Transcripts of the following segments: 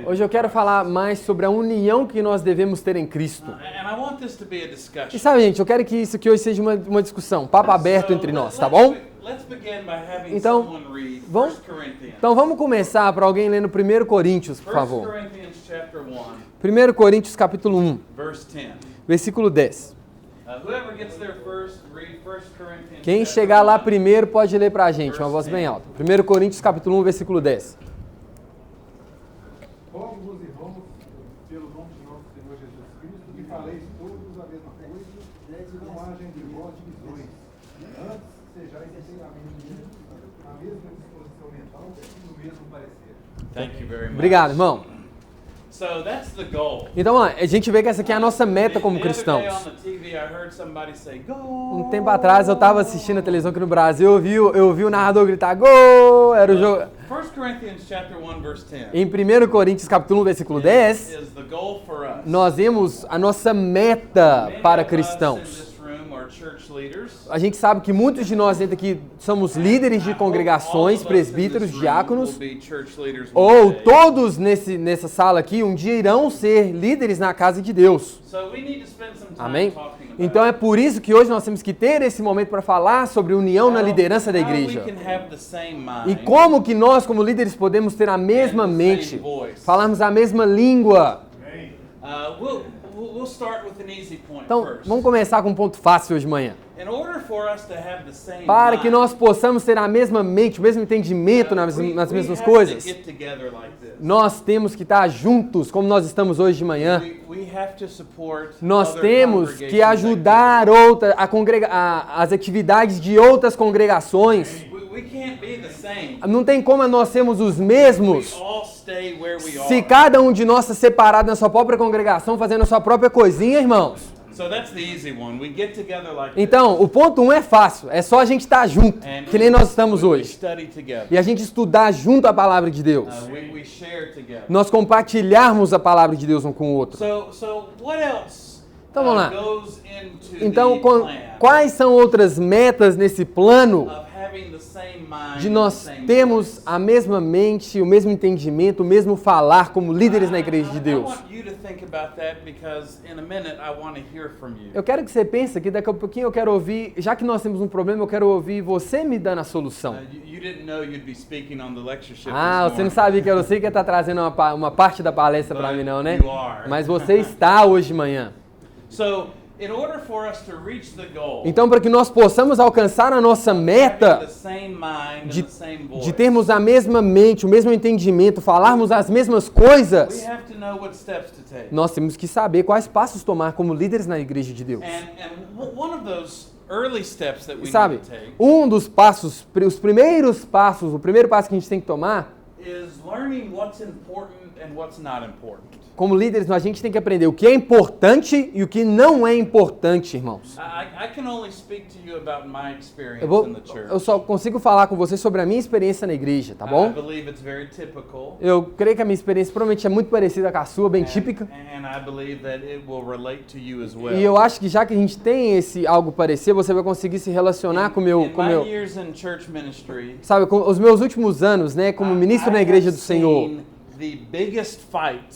Hoje eu quero falar mais sobre a união que nós devemos ter em Cristo. E sabe, gente, eu quero que isso aqui hoje seja uma discussão, papo aberto entre nós, tá bom? Então vamos começar para alguém lendo 1 Coríntios, por favor. 1 Coríntios capítulo 1, versículo 10. Quem chegar lá primeiro pode ler para a gente, uma voz bem alta. 1 Coríntios capítulo 1, versículo 10. Rogo-vos, irmãos, pelo nome de nosso Senhor Jesus Cristo, que faleis todos a mesma coisa, e não haja entre vós divisões. Antes, sejais inteiramente unidos, na mesma disposição mental e no mesmo parecer. Obrigado, irmão. Então, a gente vê que essa aqui é a nossa meta como cristãos. Um tempo atrás eu estava assistindo a televisão aqui no Brasil, eu ouvi o narrador gritar gol, era o jogo. Em 1 Coríntios capítulo 1, versículo 10, nós vemos a nossa meta para cristãos. A gente sabe que muitos de nós dentro aqui somos líderes de congregações, presbíteros, diáconos, ou todos nessa sala aqui um dia irão ser líderes na casa de Deus. Amém? Então é por isso que hoje nós temos que ter esse momento para falar sobre união na liderança da igreja. E como que nós, como líderes, podemos ter a mesma mente, falarmos a mesma língua. Então, vamos começar com um ponto fácil hoje de manhã. Para que nós possamos ter a mesma mente, o mesmo entendimento nas mesmas coisas, nós temos que estar juntos, como nós estamos hoje de manhã. Nós temos que ajudar as atividades de outras congregações. Não tem como nós sermos os mesmos se cada um de nós está separado na sua própria congregação, fazendo a sua própria coisinha, irmãos. Então, o ponto 1 é fácil, é só a gente estar junto, que nem nós estamos hoje. E a gente estudar junto a palavra de Deus. Nós compartilharmos a palavra de Deus um com o outro. Então vamos lá. Então, quais são outras metas nesse plano de nós termos a mesma mente, o mesmo entendimento, o mesmo falar como líderes na igreja de Deus? Eu quero que você pense que daqui a pouquinho eu quero ouvir, já que nós temos um problema, eu quero ouvir você me dando a solução. Você não sabia que eu sei que está trazendo uma parte da palestra para mim não, né? Mas você está hoje de manhã. Então, para que nós possamos alcançar a nossa meta de termos a mesma mente, o mesmo entendimento, falarmos as mesmas coisas, nós temos que saber quais passos tomar como líderes na igreja de Deus. E sabe, um dos passos, os primeiros passos, o primeiro passo que a gente tem que tomar como líderes, a gente tem que aprender o que é importante e o que não é importante, irmãos. Eu só consigo falar com você sobre a minha experiência na igreja, tá bom? Eu creio que a minha experiência provavelmente é muito parecida com a sua, bem típica. E eu acho que já que a gente tem esse algo parecido, você vai conseguir se relacionar com o meu... Sabe, com os meus últimos anos, né, como ministro na igreja do Senhor,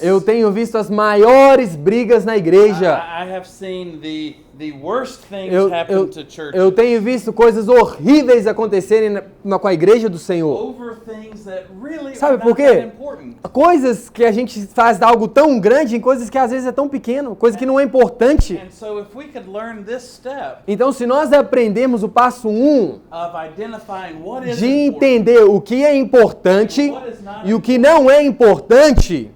eu tenho visto as maiores brigas na igreja. Eu tenho visto coisas horríveis acontecerem com a igreja do Senhor. Sabe por quê? Coisas que a gente faz de algo tão grande em coisas que às vezes é tão pequeno, coisa que não é importante. Então, se nós aprendemos o passo 1 de entender o que é importante e o que não é importante,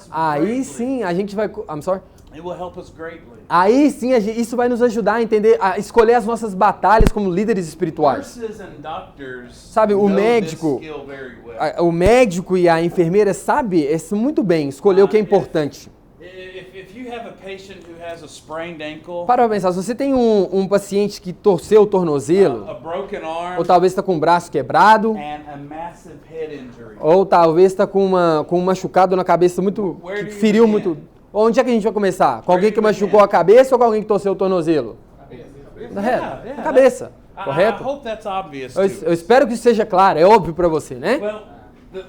aí sim a gente vai... Aí sim, isso vai nos ajudar a entender, a escolher as nossas batalhas como líderes espirituais. Sabe, o médico e a enfermeira sabem muito bem escolher o que é importante. Para pensar, se você tem um paciente que torceu o tornozelo, ou talvez está com o braço quebrado, ou talvez está com um machucado na cabeça que feriu muito... Onde é que a gente vai começar? Com alguém que machucou a cabeça ou com alguém que torceu o tornozelo? Na cabeça. Correto? I hope that's obvious Eu to us. espero que isso seja claro, é óbvio para você, né? Well,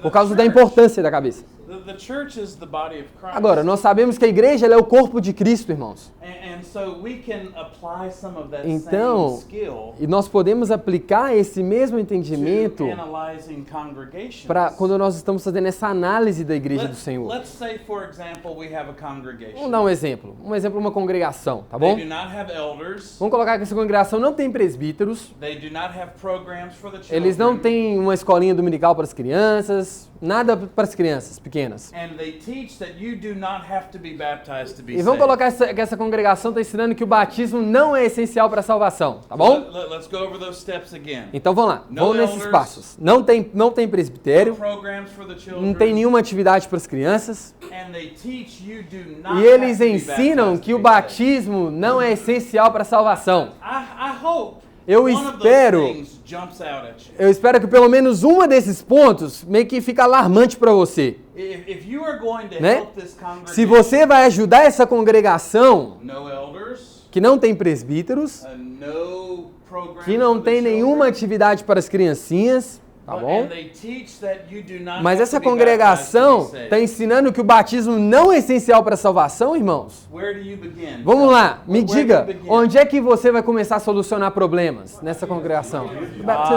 Por causa da importância da cabeça. The church is the body of Christ. Agora, nós sabemos que a igreja ela é o corpo de Cristo, irmãos. And so we can apply some of that Então, same skill e nós podemos aplicar esse mesmo entendimento to analyzing congregations. para quando nós estamos fazendo essa análise da igreja do Senhor. Let's say, for example, we have a congregation. Vamos dar um exemplo. Um exemplo de uma congregação, tá They bom? do not have elders. Vamos colocar que essa congregação não tem presbíteros. They do not have programs for the children. Eles não têm uma escolinha dominical para as crianças. Nada para as crianças pequenas. And they teach that you do not have to be baptized to be E vamos saved. colocar que essa congregação está ensinando que o batismo não é essencial para a salvação, tá bom? Let's go over those steps again. Então vamos lá, No vamos nesses elders. passos. Não tem presbitério, Programs for the children. não tem nenhuma atividade para as crianças. And they teach you do not E eles have to be ensinam baptized que to o be saved. batismo não é essencial para a salvação. I hope Eu one of those espero- things jumps out at you. Eu espero que pelo menos uma desses pontos meio que fica alarmante para você, If you are going to né? help this congregation, Se você vai ajudar essa congregação no elders, que não tem presbíteros, no programs que não for the tem nenhuma children, atividade para as criancinhas, tá bom? and they teach that you do not Mas have essa to be congregação baptized to be está saved. ensinando que o batismo não é essencial para a salvação, irmãos? Where do you begin? Vamos lá, me Where do you diga, begin? onde é que você vai começar a solucionar problemas nessa congregação? No batismo.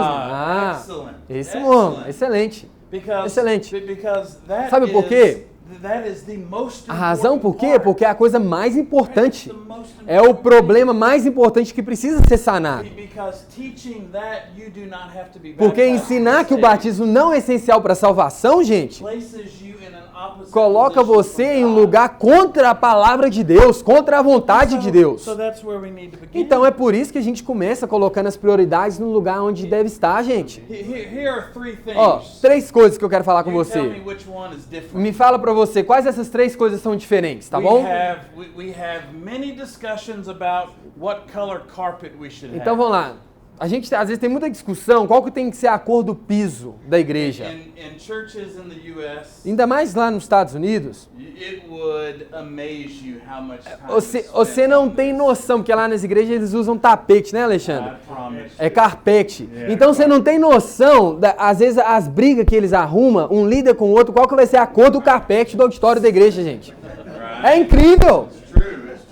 Excellent. Esse Excellent. mesmo, excelente. Because, Excelente. Because that Sabe por quê? That is the most A razão por important quê? part. Porque é a coisa mais importante. It's the most É o important problema mais importante que precisa ser sanado. thing. Because teaching that you do not have to be Porque baptized to ensinar be que o saved batismo não é essencial para a salvação, gente, places you in an opposite coloca position você from em um God. lugar contra a palavra de Deus, contra a vontade de Deus. So that's where we need to begin. Então é por isso que a gente começa colocando as prioridades no lugar onde deve estar, gente. Here are three things. Ó, 3 coisas que eu quero falar com You tell me você. which one is different. Me fala pra você quais dessas 3 coisas são diferentes, tá bom? We have many discussions about what color carpet we should Então have. vamos lá. A gente às vezes tem muita discussão qual que tem que ser a cor do piso da igreja. In churches in the U.S., Ainda mais lá nos Estados Unidos. it would amaze you how much time Você não tem noção, porque lá nas igrejas eles usam tapete, né, Alexandre? I promise. É carpete. Então você não tem noção, às vezes as brigas que eles arrumam, um líder com o outro, qual que vai ser a cor do carpete do auditório da igreja, gente. É incrível.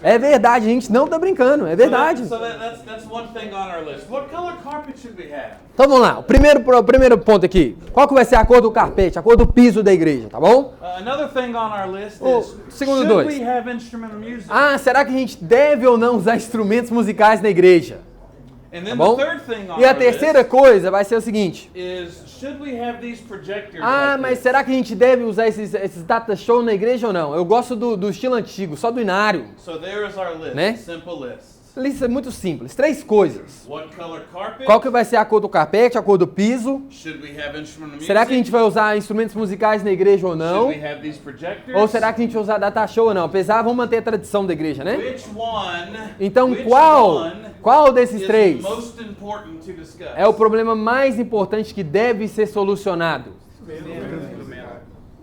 É verdade, a gente não tá brincando, é verdade. So that's one thing on our list. What color carpet should we have? Então vamos lá, o primeiro ponto aqui. Qual que vai ser a cor do carpete, a cor do piso da igreja, tá bom? Another thing on our list O is segundo should dois. we have instrumental music? Ah, será que a gente deve ou não usar instrumentos musicais na igreja? And Tá then bom? the third thing on E a our terceira list coisa vai ser o seguinte. is should we have these projectors? Ah, like mas this? será que a gente deve usar esses data show na igreja ou não? Eu gosto do estilo antigo, só do inário. So there is our list, Né? simple list. Lista muito simples, 3 coisas. What color carpet? Qual que vai ser a cor do carpete, a cor do piso? Should we have instrumental music? Será que a gente vai usar instrumentos musicais na igreja ou não? Should we have these projectors? Ou será que a gente vai usar data show ou não? Apesar, vamos manter a tradição da igreja, né? Which one? Então, which qual one desses is 3 most important to discuss? é o problema mais importante que deve ser solucionado?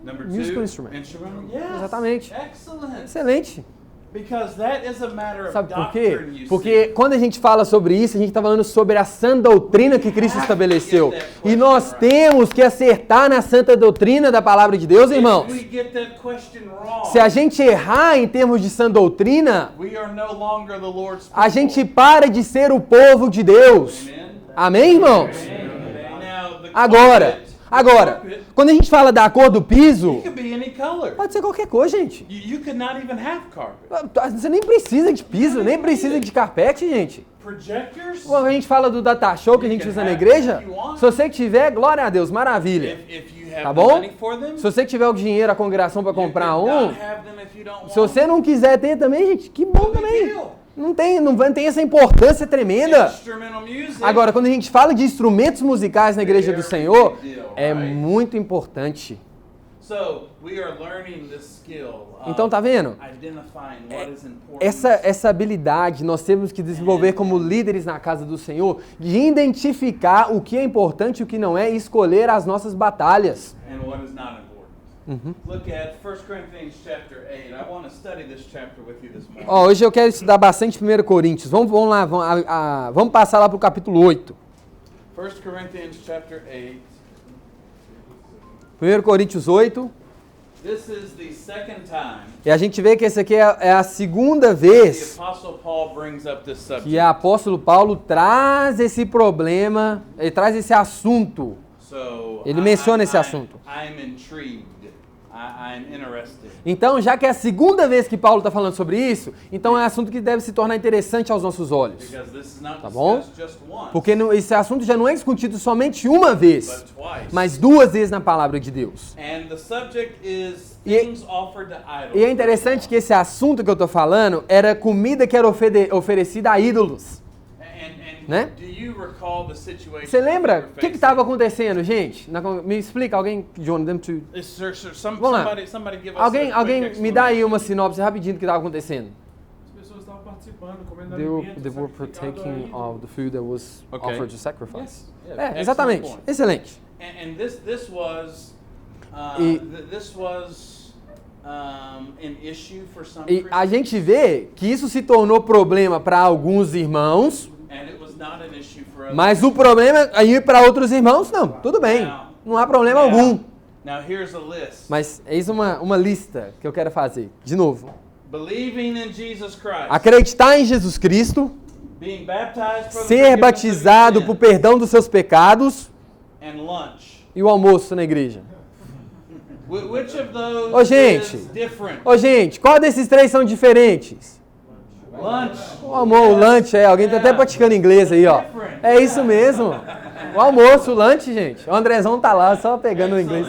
Number Musical 2, instrument. instrumental. Yes. Exatamente. Excellent. Excelente. Because that is a matter of Sabe por quê? doctrine, you Porque quando a gente fala sobre isso, a gente está falando sobre a sã doutrina que Cristo estabeleceu. E nós temos que acertar na santa doutrina da palavra de Deus, see. irmãos. If we get that question wrong, Se a gente errar em termos de sã doutrina, we are no longer the Lord's people. a gente para de ser o povo de Deus. Amen. Amém, irmãos? Now, the Agora, carpet quando a gente fala da cor do piso, could be any color. pode ser qualquer cor, gente. You could not even have carpet. Você nem precisa de piso, nem precisa de carpete, gente. Projectors? Quando a gente fala do data show que a gente usa na igreja, se você tiver, glória a Deus, maravilha. If you have Tá the bom? money for them, Se você tiver o dinheiro, a congregação para comprar you could um, not have them if you don't se want você não quiser ter também, gente, que bom No big também. deal. Não tem essa importância tremenda. Instrumental music. Agora, quando a gente fala de instrumentos musicais na igreja do Senhor, é muito importante. So, we are learning this skill of Então, tá vendo? identifying what is important. Essa habilidade nós temos que desenvolver como líderes na casa do Senhor, de identificar o que é importante e o que não é e escolher as nossas batalhas. And what is not important. look at 1 Corinthians chapter 8. I want to study this chapter with you this morning. Hoje eu quero estudar bastante 1 Coríntios. Vamos lá, vamos passar lá para o capítulo 8. 1 Corinthians chapter 8. 1 Coríntios 8. This is the second time E a gente vê que essa aqui é a segunda vez the Apostle Paul brings up this subject. que o apóstolo Paulo traz esse problema, ele traz esse assunto. So Ele menciona esse assunto. I'm intrigued. I'm interested. Então, já que é a segunda vez que Paulo está falando sobre isso, então é um assunto que deve se tornar interessante aos nossos olhos. Because this is not Tá bom? discussed just once, Porque esse assunto já não é discutido somente uma vez, but twice. mas duas vezes na palavra de Deus. And the subject is E- things offered to idols. E é interessante que esse assunto que eu estou falando era comida que era oferecida a ídolos. Né? Do you recall the situation Você lembra? that O que estava acontecendo, gente? Me explica, alguém, John, them to... Vamos lá. Somebody give us a quick Alguém me dá aí explanation. uma sinopse rapidinho do que estava acontecendo. As pessoas estavam participando, comendo They were alimentos, partaking of the food that was Okay. offered to sacrifice. Yes. Yeah, Exatamente. excellent point. Excelente. And this was E- this was an issue for some E a Christians, gente vê que isso se tornou problema para alguns irmãos, and it was not an issue for others. mas o problema aí para outros irmãos, não, tudo bem. Não há problema algum. Now here's a list. Mas eis uma lista que eu quero fazer. De novo. Believing in Jesus Christ, Acreditar em Jesus Cristo, being baptized for the ser forgiveness batizado of por your sin, perdão dos seus pecados and lunch. e o almoço na igreja. Which of those Ô, gente. is different? Ô, gente, qual desses três são diferentes? Lunch. O almoço, o lanche, alguém tá até praticando inglês aí, ó. É isso mesmo. O almoço, o lanche, gente. O Andrezão tá lá só pegando o inglês.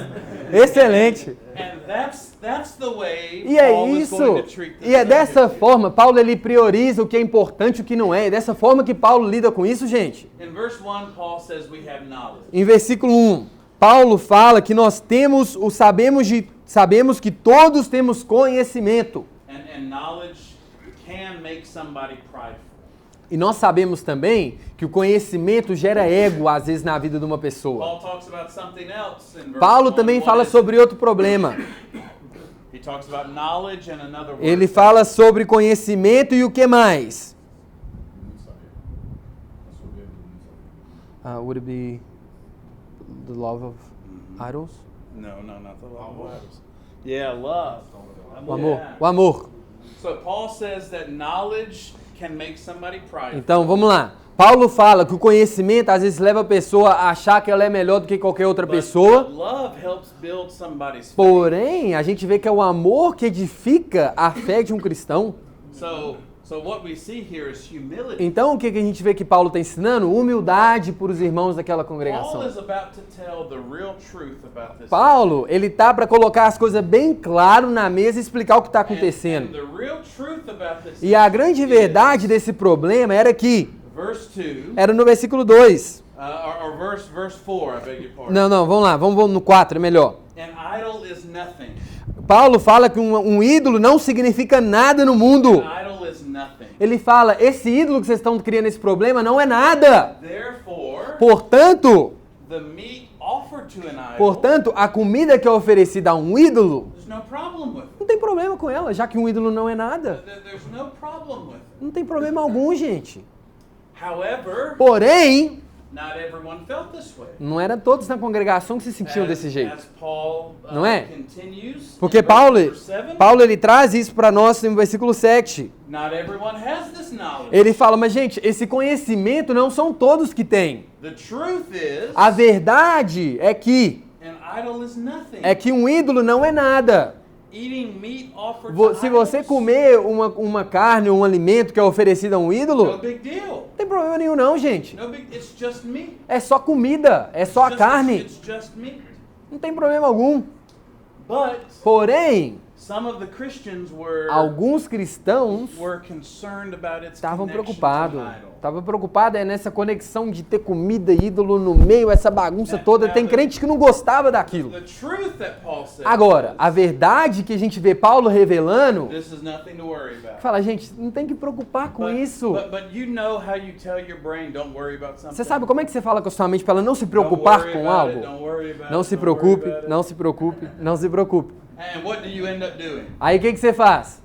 Excelente. And that's the way E é Paul was isso. going to treat this E é dessa subject. forma, Paulo ele prioriza o que é importante e o que não é. É dessa forma que Paulo lida com isso, gente. In verse 1, Paul says we have knowledge. Em versículo 1, Paulo fala que nós temos sabemos que todos temos conhecimento. And knowledge can make somebody prideful. E nós sabemos também que o conhecimento gera ego, às vezes, na vida de uma pessoa. Paul talks about something else in verse Paulo 1. também One fala is- sobre outro problema. He talks about knowledge and another word. Ele fala sobre conhecimento e o que mais? Would it be the love of idols? No, not the love of idols. Yeah, love. O amor. Yeah. O amor. So Paul says that knowledge can make somebody prideful. Então, vamos lá. Paulo fala que o conhecimento às vezes leva a pessoa a achar que ela é melhor do que qualquer outra But pessoa. love helps build somebody's faith. Porém, a gente vê que é o amor que edifica a fé de um cristão. So what we see here is humility. Então, o que a gente vê que Paulo está ensinando? Humildade para os irmãos daquela Paul congregação. is about to tell the real truth about this. Paulo, ele tá para colocar as coisas bem claro na mesa e explicar o que está And acontecendo. the real truth about this E a grande is, verdade desse problema era que, verse 2, era no versículo 2. or verse 4, I beg your pardon. Não, vamos lá, vamos no 4, é melhor. An idol is nothing. Paulo fala que um ídolo não significa nada no mundo. An idol is nothing. Ele fala, esse ídolo que vocês estão criando esse problema não é nada. Therefore, Portanto, the meat offered to an idol, a comida que é oferecida a um ídolo, there's no problem with. não tem problema com ela, já que um ídolo não é nada. There's no problem with. Não tem problema algum, gente. However, Porém, not everyone felt this way. não eram todos na congregação que se sentiam desse jeito. As Paul Não é? continues, Porque in verse 7, Paulo ele traz isso para nós no versículo 7. not everyone has this knowledge. Ele fala, mas gente, esse conhecimento não são todos que têm. The truth is, A verdade é que an idol is nothing. um ídolo não é nada. Eating meat offered to Se você idols, comer uma carne ou um alimento que é oferecido a um no ídolo, big deal. não tem problema nenhum não, gente. It's just meat. É só comida, é só a carne. It's just meat. Não tem problema algum. But Porém, Alguns cristãos estavam preocupados. Estavam preocupados nessa conexão de ter comida e ídolo no meio, essa bagunça toda. Tem crente que não gostava daquilo. Agora, a verdade que a gente vê Paulo revelando, fala, gente, não tem que preocupar com isso. Você sabe como é que você fala com a sua mente para ela não se preocupar com algo? Não se preocupe, não se preocupe, não se preocupe. Aí o que você faz?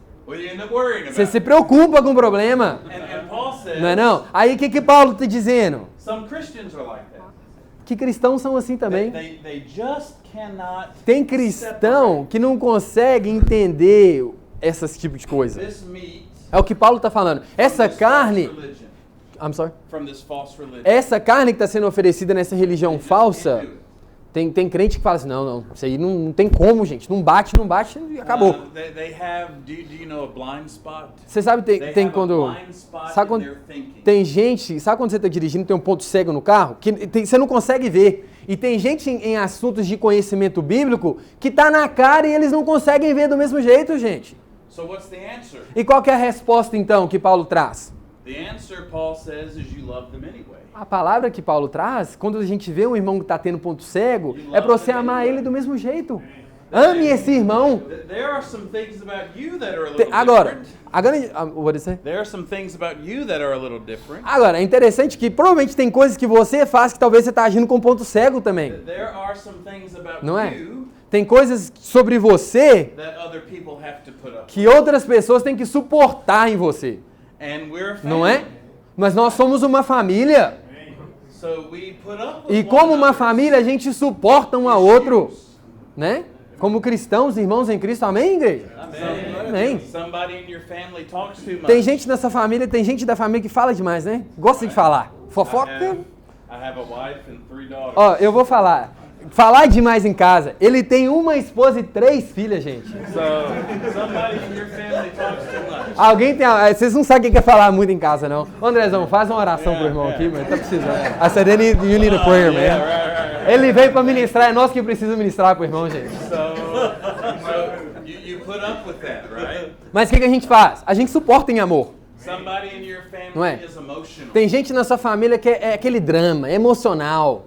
Você se preocupa com o problema. Não é não? Aí o que Paulo está dizendo? Que cristãos são assim também. Tem cristão que não consegue entender esses tipos de coisa. É o que Paulo está falando. Essa carne... Essa carne que está sendo oferecida nessa religião falsa... Tem crente que fala assim, não, isso aí não tem como, gente. Não bate e acabou. Você sabe, tem quando... Sabe quando tem gente... Sabe quando você está dirigindo e tem um ponto cego no carro? Que você não consegue ver. E tem gente em assuntos de conhecimento bíblico que está na cara e eles não conseguem ver do mesmo jeito, gente. E qual que é a resposta, então, que Paulo traz? A palavra que Paulo traz, quando a gente vê um irmão que está tendo ponto cego, é para você amar ele do mesmo jeito. Ame esse irmão. Agora, é interessante que provavelmente tem coisas que você faz que talvez você está agindo com ponto cego também. Não é? Tem coisas sobre você que outras pessoas têm que suportar em você. Não é? Mas nós somos uma família. E como uma família, a gente suporta um ao outro. Né? Como cristãos, irmãos em Cristo. Amém, igreja? Amém. Tem gente nessa família, tem gente da família que fala demais, né? Gosta de falar. Fofoca. Ó, eu vou falar. Falar demais em casa. Ele tem uma esposa e 3 filhas, gente. Alguém tem... Vocês não sabem o que é falar muito em casa, não. Andrezão, faz uma oração pro irmão aqui, mas tá precisando. I said, you need a prayer, man. Ele veio pra ministrar, é nós que precisamos ministrar pro irmão, gente. Mas o que a gente faz? A gente suporta em amor. Não é? Tem gente na sua família que é aquele drama, é emocional.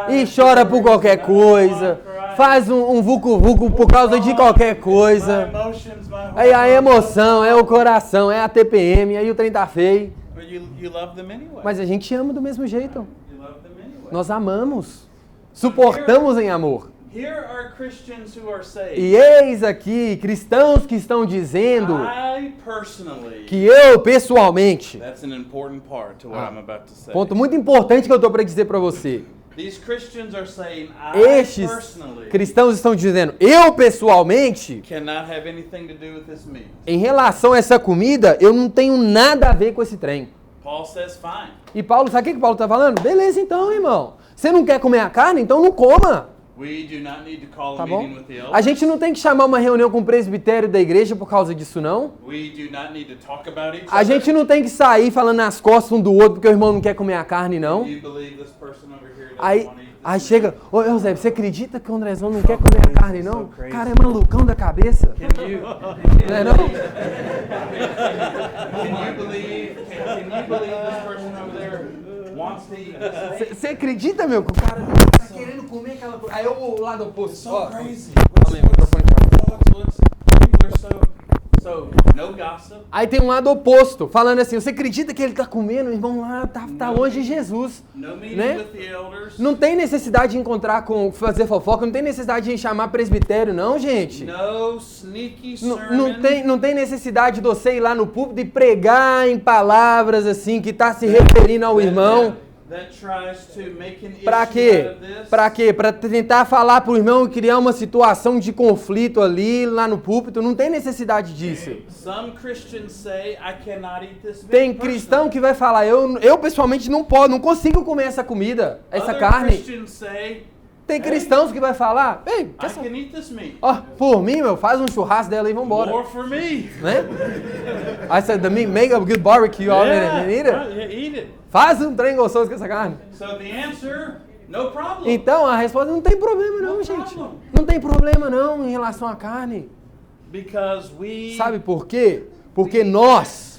E chora por qualquer coisa. Faz um vucu-vucu por causa de qualquer coisa. Aí a emoção, é o coração, é a TPM, aí o trem tá feio. Mas a gente ama do mesmo jeito. Nós amamos. Suportamos em amor. E eis aqui cristãos que estão dizendo que eu pessoalmente, ponto muito importante que eu estou para dizer para você, estes cristãos estão dizendo, eu pessoalmente, em relação a essa comida, eu não tenho nada a ver com esse trem. E Paulo, sabe o que Paulo está falando? Beleza então, irmão. Você não quer comer a carne? Então não coma. Tá bom? A gente não tem que chamar uma reunião com o presbitério da igreja por causa disso, não. A gente não tem que sair falando nas costas um do outro porque o irmão não quer comer a carne, não. Aí chega, ô Eusébio, você acredita que o Andrezão não quer comer a carne, não? O cara é malucão da cabeça. Não é não? Você acredita, meu, que o cara tá querendo comer aquela coisa? Aí eu o lado oposto. Ó, aí tem um lado oposto, falando assim, você acredita que ele tá comendo? O irmão lá tá longe de Jesus. Né? Não tem necessidade de encontrar fazer fofoca, não tem necessidade de chamar presbitério, não, gente. Não tem necessidade de você ir lá no púlpito e pregar em palavras assim, que tá se referindo ao irmão. Para quê? Para quê? Para tentar falar pro irmão e criar uma situação de conflito ali, lá no púlpito. Não tem necessidade disso. Tem cristão que vai falar, eu pessoalmente não consigo comer essa comida, essa carne. Tem cristãos que vai falar, ei, por mim, meu, faz um churrasco dela e vambora. Né? I said, the meat, make a good barbecue, all in it, and eat it. Faz um trem gostoso com essa carne. No problem. Então a resposta não tem problema não, gente. Não tem problema não em relação à carne. Because we, Sabe por quê? Porque nós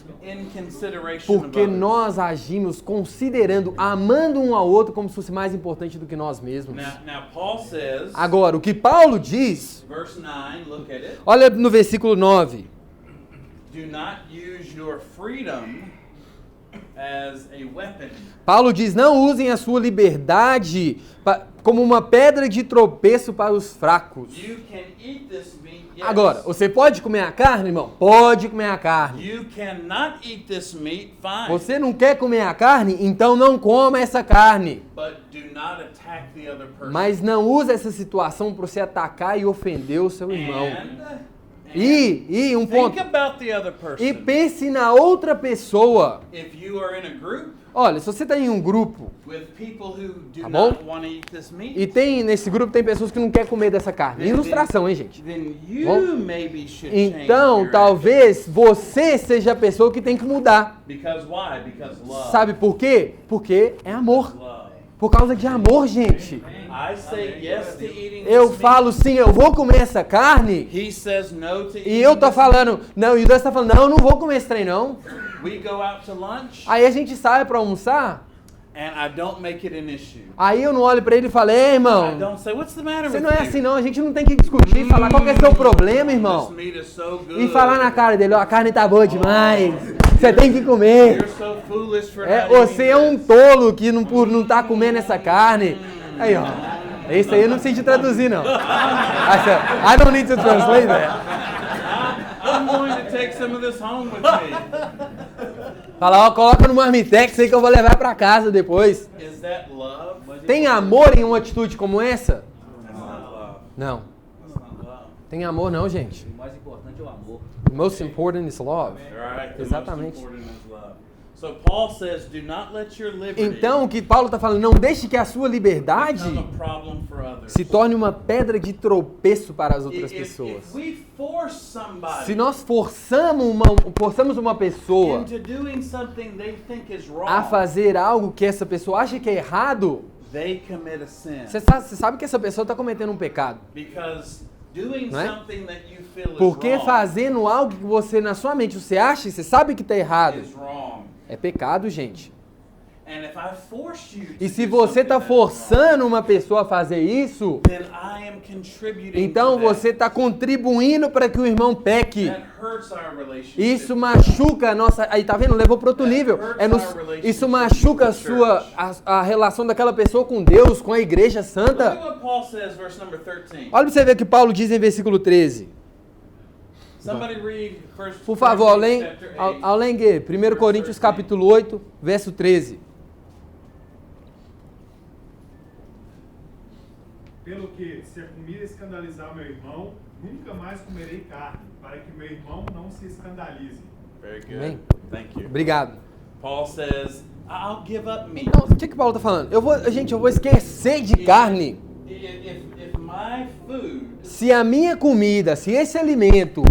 porque nós agimos considerando, amando um ao outro como se fosse mais importante do que nós mesmos. Now Paul says, Agora, o que Paulo diz, verse 9, look at it. olha no versículo 9. Do not use your freedom as a weapon. Paulo diz, não usem a sua liberdade como uma pedra de tropeço para os fracos. You can eat this meat, yes. Agora, você pode comer a carne, irmão? Pode comer a carne. You cannot eat this meat, fine. Você não quer comer a carne? Então não coma essa carne. But do not attack the other person. Mas não use essa situação para você atacar e ofender o seu irmão. E um ponto. Think about the other person. E pense na outra pessoa. If you are in a group Olha, se você está em um grupo with people who do Tá bom? not want to eat this meat, e nesse grupo tem pessoas que não querem comer dessa carne. Ilustração, hein, gente? then Bom? you maybe should change Então, your talvez você seja a pessoa que tem que mudar. action. Because why? Because love. Sabe por quê? Porque é amor. Love. Por causa de amor, gente. I say yes to eating Eu this falo sim, eu vou comer essa carne. meat. He says no to eating E eu tô this falando, não, e o Deus tá falando, não, eu não vou comer esse trem, não. meat. We go out to lunch Aí a gente sai pra almoçar, and I don't make it an issue. aí eu não olho pra ele e falo, ei, I irmão, don't say, what's the matter você with não é you? assim não, a gente não tem que discutir, falar qual que é seu problema, This irmão. meat is so good. E falar na cara dele, ó, a carne tá boa demais, você tem que comer. You're so foolish for É, not eating você é um this. tolo que por não tá comendo essa carne. Aí, ó, esse aí eu não preciso traduzir, não. I don't need to translate that. I'm going to take some of this home with me. Fala, ó, coloca no marmitex aí que eu vou levar pra casa depois. Is that love? Tem amor em uma atitude como essa? That's not love. Não. That's not love. Tem amor não, gente. O mais importante é o amor. Most important is love. Right? The Exatamente. most important is love. So Paul says, do not let your liberty Então, o que Paulo está falando, não deixe que a sua liberdade become a problem for others. se torne uma pedra de tropeço para as outras If pessoas. we force somebody Se nós forçamos uma pessoa into doing something they think is wrong, a fazer algo que essa pessoa acha que é errado, they commit a sin. você sabe que essa pessoa está cometendo um pecado. Because doing Não é? something that you feel Porque is wrong fazendo algo que você, na sua mente, você acha, você sabe que está errado, is wrong. é pecado, gente. And if I force you to E se do você something está that's wrong, forçando uma pessoa a fazer isso, then I am contributing então to that. você está contribuindo para que o irmão peque. That hurts our relationship. Isso machuca a nossa... Aí tá vendo? Levou para outro nível. Isso machuca a relação daquela pessoa com Deus, com a igreja Look santa. at what Paul says, verse number 13. Olha para você ver o que Paulo diz em versículo 13. Somebody read first. Por favor, chapter 8. Alengue, 1 Coríntios capítulo 8, verso 13. Pelo que, se a comida escandalizar meu irmão, nunca mais comerei carne, para que meu irmão não se escandalize. Very good. Amém. Thank you. Obrigado. Paul says, I'll give up meat. Então, o que Paulo está falando? Eu vou esquecer de carne. If my food Se a minha comida, se esse alimento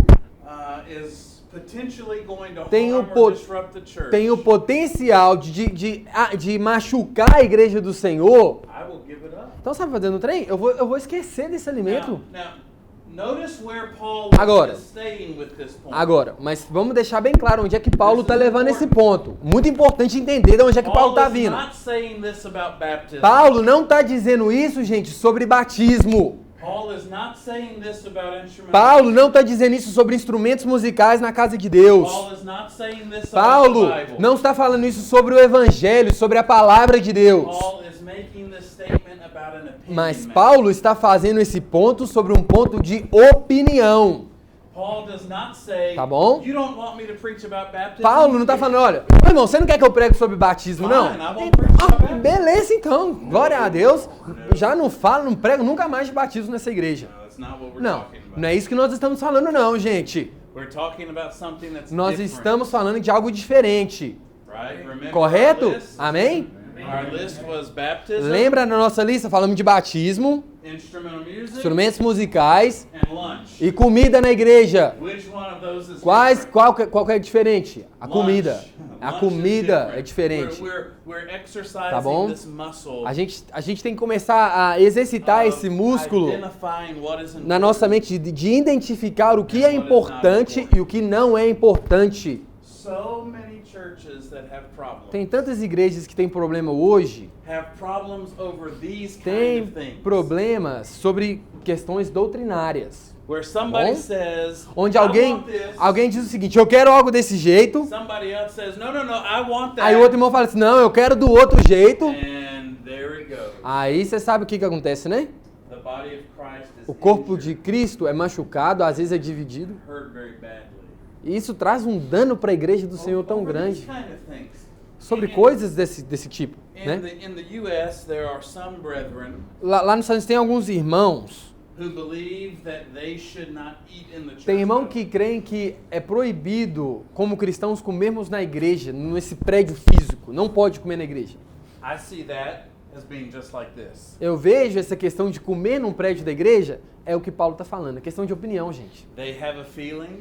is potentially going to tem o harm po- or disrupt the church, tem o potencial de machucar a igreja do Senhor, I will give it up. então sabe fazendo um trem? Eu vou esquecer desse alimento. Now, notice where Paul Agora. is staying with this point. Agora, mas vamos deixar bem claro onde é que Paulo está levando esse ponto. Muito importante entender de onde é que Paulo está is vindo. not saying this about baptism. Paulo não está dizendo isso, gente, sobre batismo. Paul is not saying this about instrumental. Paulo não está dizendo isso sobre instrumentos musicais na casa de Deus. Paul is not saying this Paulo about the Bible. não está falando isso sobre o Evangelho, sobre a palavra de Deus. Paul is making this statement about an opinion. Mas matter. Paulo está fazendo esse ponto sobre um ponto de opinião. Paul does not say, Tá bom? you don't want me to preach about baptism. Paulo não está falando, olha, ô irmão, você não quer que eu pregue sobre batismo, não? Fine, I won't preach about baptism. Beleza então, glória a Deus. Já não falo, não prego nunca mais de batismo nessa igreja. No, that's not what we're Não, talking about. não é isso que nós estamos falando não, gente. We're talking about something that's Nós different, estamos falando de algo diferente. right? Remember Correto? our list? Amém? Our list was baptism, Lembra na nossa lista, falamos de batismo, instrumental music, instrumentos musicais and lunch. e comida na igreja. Which one of Qual que é diferente? A comida. A comida é diferente. Tá bom? A gente tem que começar a exercitar esse músculo na nossa mente de identificar o que é importante e o que não é importante. Tem tantas igrejas que têm problema hoje. Tem problemas sobre questões doutrinárias. Onde alguém diz o seguinte: eu quero algo desse jeito. Aí o outro irmão fala assim: não, eu quero do outro jeito. Aí você sabe o que acontece, né? O corpo de Cristo é machucado, às vezes é dividido. E isso traz um dano para a igreja do Senhor tão grande. Sobre coisas desse tipo, né? Lá nos Estados Unidos tem alguns irmãos. Tem irmãos que creem que é proibido, como cristãos, comermos na igreja, nesse prédio físico. Não pode comer na igreja. Eu vejo essa questão de comer num prédio da igreja, é o que Paulo está falando. É questão de opinião, gente.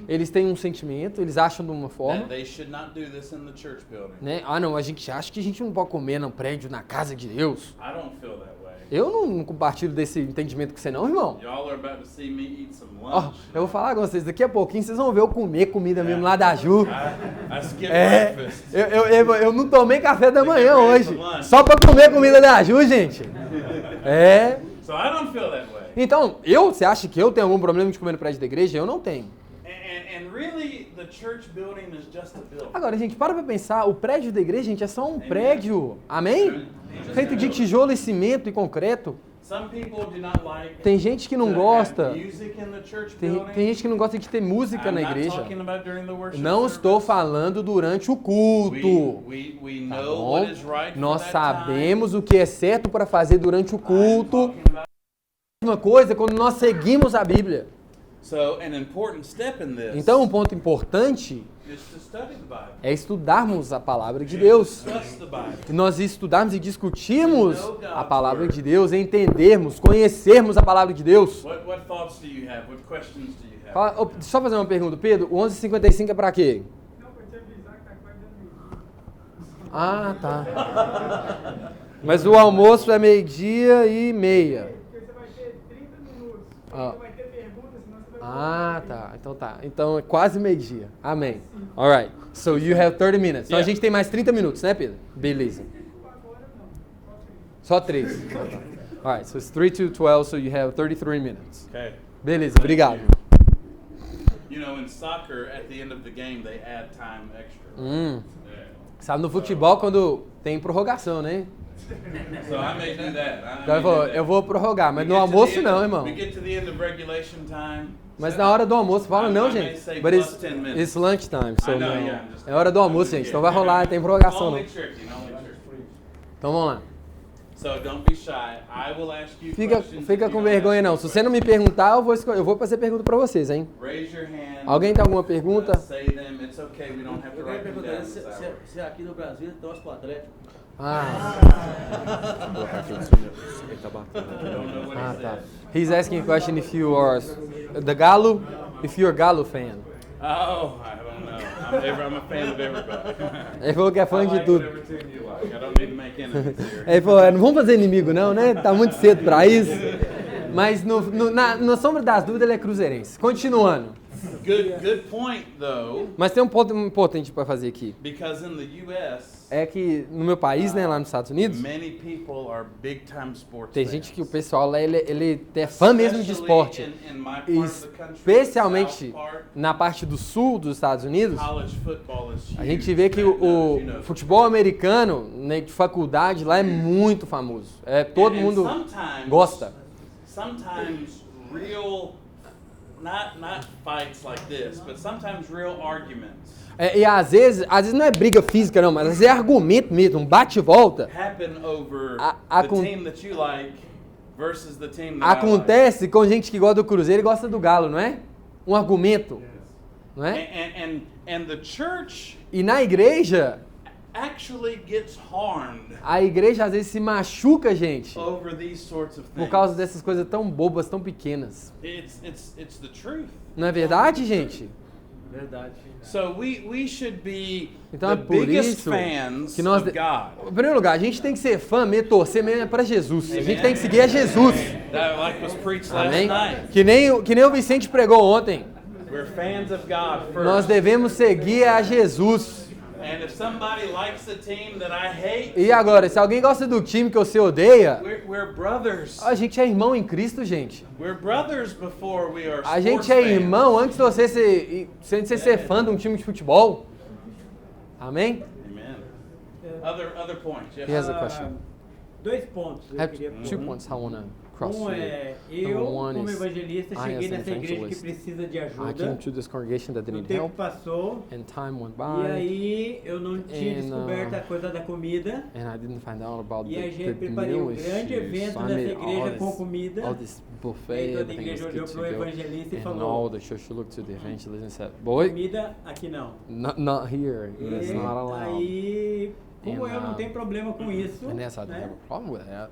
Eles têm um sentimento, eles acham de uma forma. Né? Ah, não, a gente acha que a gente não pode comer num prédio na casa de Deus. Eu não compartilho desse entendimento com você não, irmão. Eu vou falar com vocês, daqui a pouquinho vocês vão ver eu comer comida mesmo lá da Ju. Eu não tomei café da manhã hoje, só para comer comida da Ju, gente. Então, você acha que eu tenho algum problema de comer no prédio da igreja? Eu não tenho. Agora, gente, para pensar, o prédio da igreja, gente, é só um prédio. Amém? Feito de tijolo e cimento e concreto. Tem gente que não gosta. Tem gente que não gosta de ter música na igreja. Não estou falando durante o culto. Tá bom? Nós sabemos o que é certo para fazer durante o culto. Uma coisa é quando nós seguimos a Bíblia. Então, um ponto importante é estudarmos a palavra de Deus. E nós estudarmos e discutirmos a palavra de Deus, entendermos, conhecermos a palavra de Deus. Só fazer uma pergunta, Pedro, o 11h55 é para quê? Ah, tá. Mas o almoço é 12:30. Ah, tá. Então tá. Então é quase meio-dia. Amém. Alright. So you have 30 minutes. Então a gente tem mais 30 minutos, né, Pedro? Beleza. Só 3. Alright. So it's 3 to 12, so you have 33 minutes. Okay. Beleza. Obrigado. In soccer, at the end of the game, they add time extra. Sabe, no futebol, quando tem prorrogação, né? So I may do that. Então eu vou prorrogar, mas no almoço não, irmão. We get to the end of regulation time. Mas na hora do almoço, fala não, gente. But it's lunch time, so não. É hora do almoço, gente. Então vai rolar, tem prorrogação não. Então vamos lá. Fica com vergonha não. Se você não me perguntar, eu vou fazer pergunta para vocês, hein? Alguém tem alguma pergunta? Eu quero perguntar se aqui no Brasil torce pro Atlético. Ah, tá. He's asking a question if you are the Galo, if you're a Galo fan. Oh, I don't know. I'm a fan of everybody. Ele falou que é fã de tudo. I don't need to make enemies here. Ele falou, não vamos fazer inimigo não, né? Tá muito cedo pra isso. Mas na sombra das dúvidas ele é cruzeirense. Continuando. Good point, though. Mas tem um ponto importante para fazer aqui. Because in the US, é que no meu país, né, lá nos Estados Unidos, many people are big time sports tem gente que o pessoal lá ele é fã mesmo de esporte. Especialmente na parte do sul dos Estados Unidos, a gente vê que o futebol americano, né, de faculdade lá é muito famoso. Todo mundo gosta. Sometimes real not fights like this, but sometimes real arguments. E às vezes não é briga física não, mas às vezes é argumento mesmo, um bate e volta. Acontece com gente que gosta do Cruzeiro e gosta do Galo, não é? Um argumento, não é? E na igreja, a igreja às vezes se machuca, gente, por causa dessas coisas tão bobas, tão pequenas. Não é verdade, gente? Verdade. So we should be Então the é por biggest isso fans que nós, of God. em primeiro lugar, a gente tem que ser fã, mesmo, torcer mesmo para Jesus. A gente tem que seguir a Jesus. That like was preached last Amém? night. Que nem o Vicente pregou ontem. We're fans of God Nós first. devemos seguir a Jesus. And if somebody likes a team that I hate, E agora, se alguém gosta do time que você odeia, we're brothers. a gente é irmão em Cristo, gente. We're brothers before we are A gente sports é fans. irmão antes de você ser fã de um time de futebol. Amém? Amen. Other points. Yes. Yes. a question. 2 pontos. I Eu have queria 2 points I want to cross Um through. é, Number eu, one como is, evangelista, I cheguei as an nessa igreja que evangelist, precisa de I came ajuda. to this congregation that O needed tempo help, passou and time went e by, aí eu não tinha And, descoberto a coisa da comida. and I didn't find out about E a the gente preparei meal grande issues. evento So I nessa made igreja com comida. all this E buffet, aí toda a everything was igreja olhou good to pro go. evangelista e And falou: all the church looked to the evangelist and said, boy, comida aqui não. not here, it's E not allowed. aí, como And, eu não tenho problema com isso, And yes, I don't né, have a problem with that.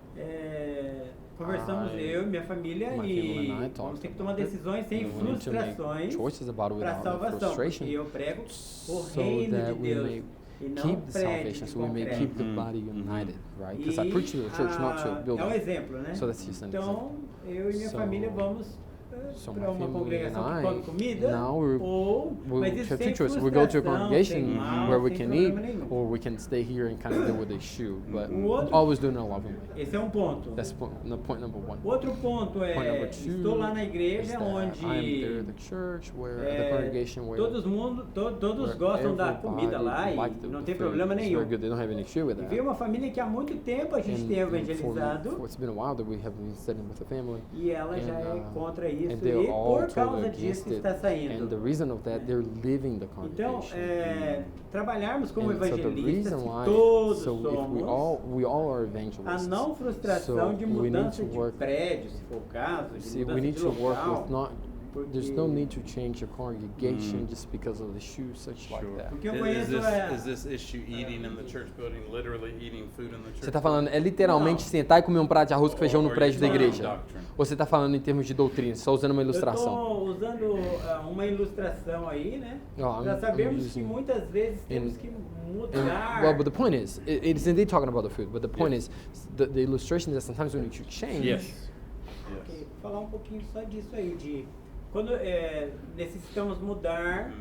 conversamos eu e minha família My e family and I vamos talked ter que tomar about it. decisões sem And we need to make frustrações choices about it para a without salvação, frustration, porque eu prego o so reino that de we Deus may e não keep the prédios salvation, de so we may concreto. keep the body united, right? Because I preach to the church, not to a é um building. exemplo, né? So that's just an example. Então, eu e minha So- família vamos so para my uma family congregação and que I, come comida, now we're- ou, mas We isso have sem two choices. We go to a frustração, congregation sem mal, where we sem can problema eat, nenhum. or we can stay here and kind of deal with the issue, but O outro- always doing it lovingly. Esse é um ponto. That's point number one. Outro ponto é, Point number two estou lá na is igreja that I am there at onde the church where at the é, congregation where todos where gostam da everybody comida lá e like the não tem food. problema It's nenhum. very good. They don't have any issue with E that. veio uma família que há muito tempo a gente tem evangelizado It's been a while that we have been sitting with the family. e ela já é contra isso And they're e all por causa totally disso against it. está And the saindo. reason of that, they're leaving the Então, congregation. trabalharmos como And so the evangelistas, reason que why, todos so if somos, we all are a evangelists. não frustração So de we need mudança to de work. prédio, se for o caso, de See, we mudança need de to work local. with not. There's porque- no need to change your congregation just because of the shoes, such like that. Porque eu Is conheço this issue eating in the church building, literally eating food in the church? Você está falando, é literalmente Não. sentar e comer um prato de arroz com feijão no Or prédio da using igreja? doctrine? Ou você está falando em termos de doutrina, só usando uma Eu ilustração? estou usando uma ilustração aí, né? Oh, Para I'm sabermos que using muitas vezes temos que mudar. Well, but the point is, it's indeed talking about the food, but the point is, the illustration is that sometimes we need to change. Yes. Ok, vou falar um pouquinho só disso aí, de quando necessitamos mudar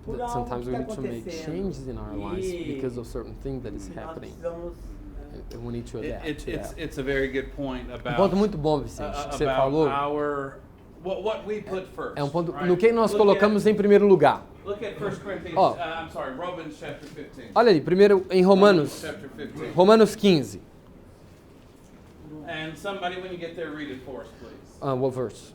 por That algo sometimes que we está need to make acontecendo. changes in our lives E because of certain thing that is nós happening. precisamos And we need to adapt to that. It's a very good point about ponto muito bom, Vicente, que você about falou. what we put first. É um ponto right? no que nós Look colocamos em primeiro lugar. Look at 1 Corinthians. Oh. I'm sorry, Romans chapter 15. Olha ali, primeiro em Romanos, chapter 15. Romanos 15. And somebody, when you get there, read it for us, please. What verse?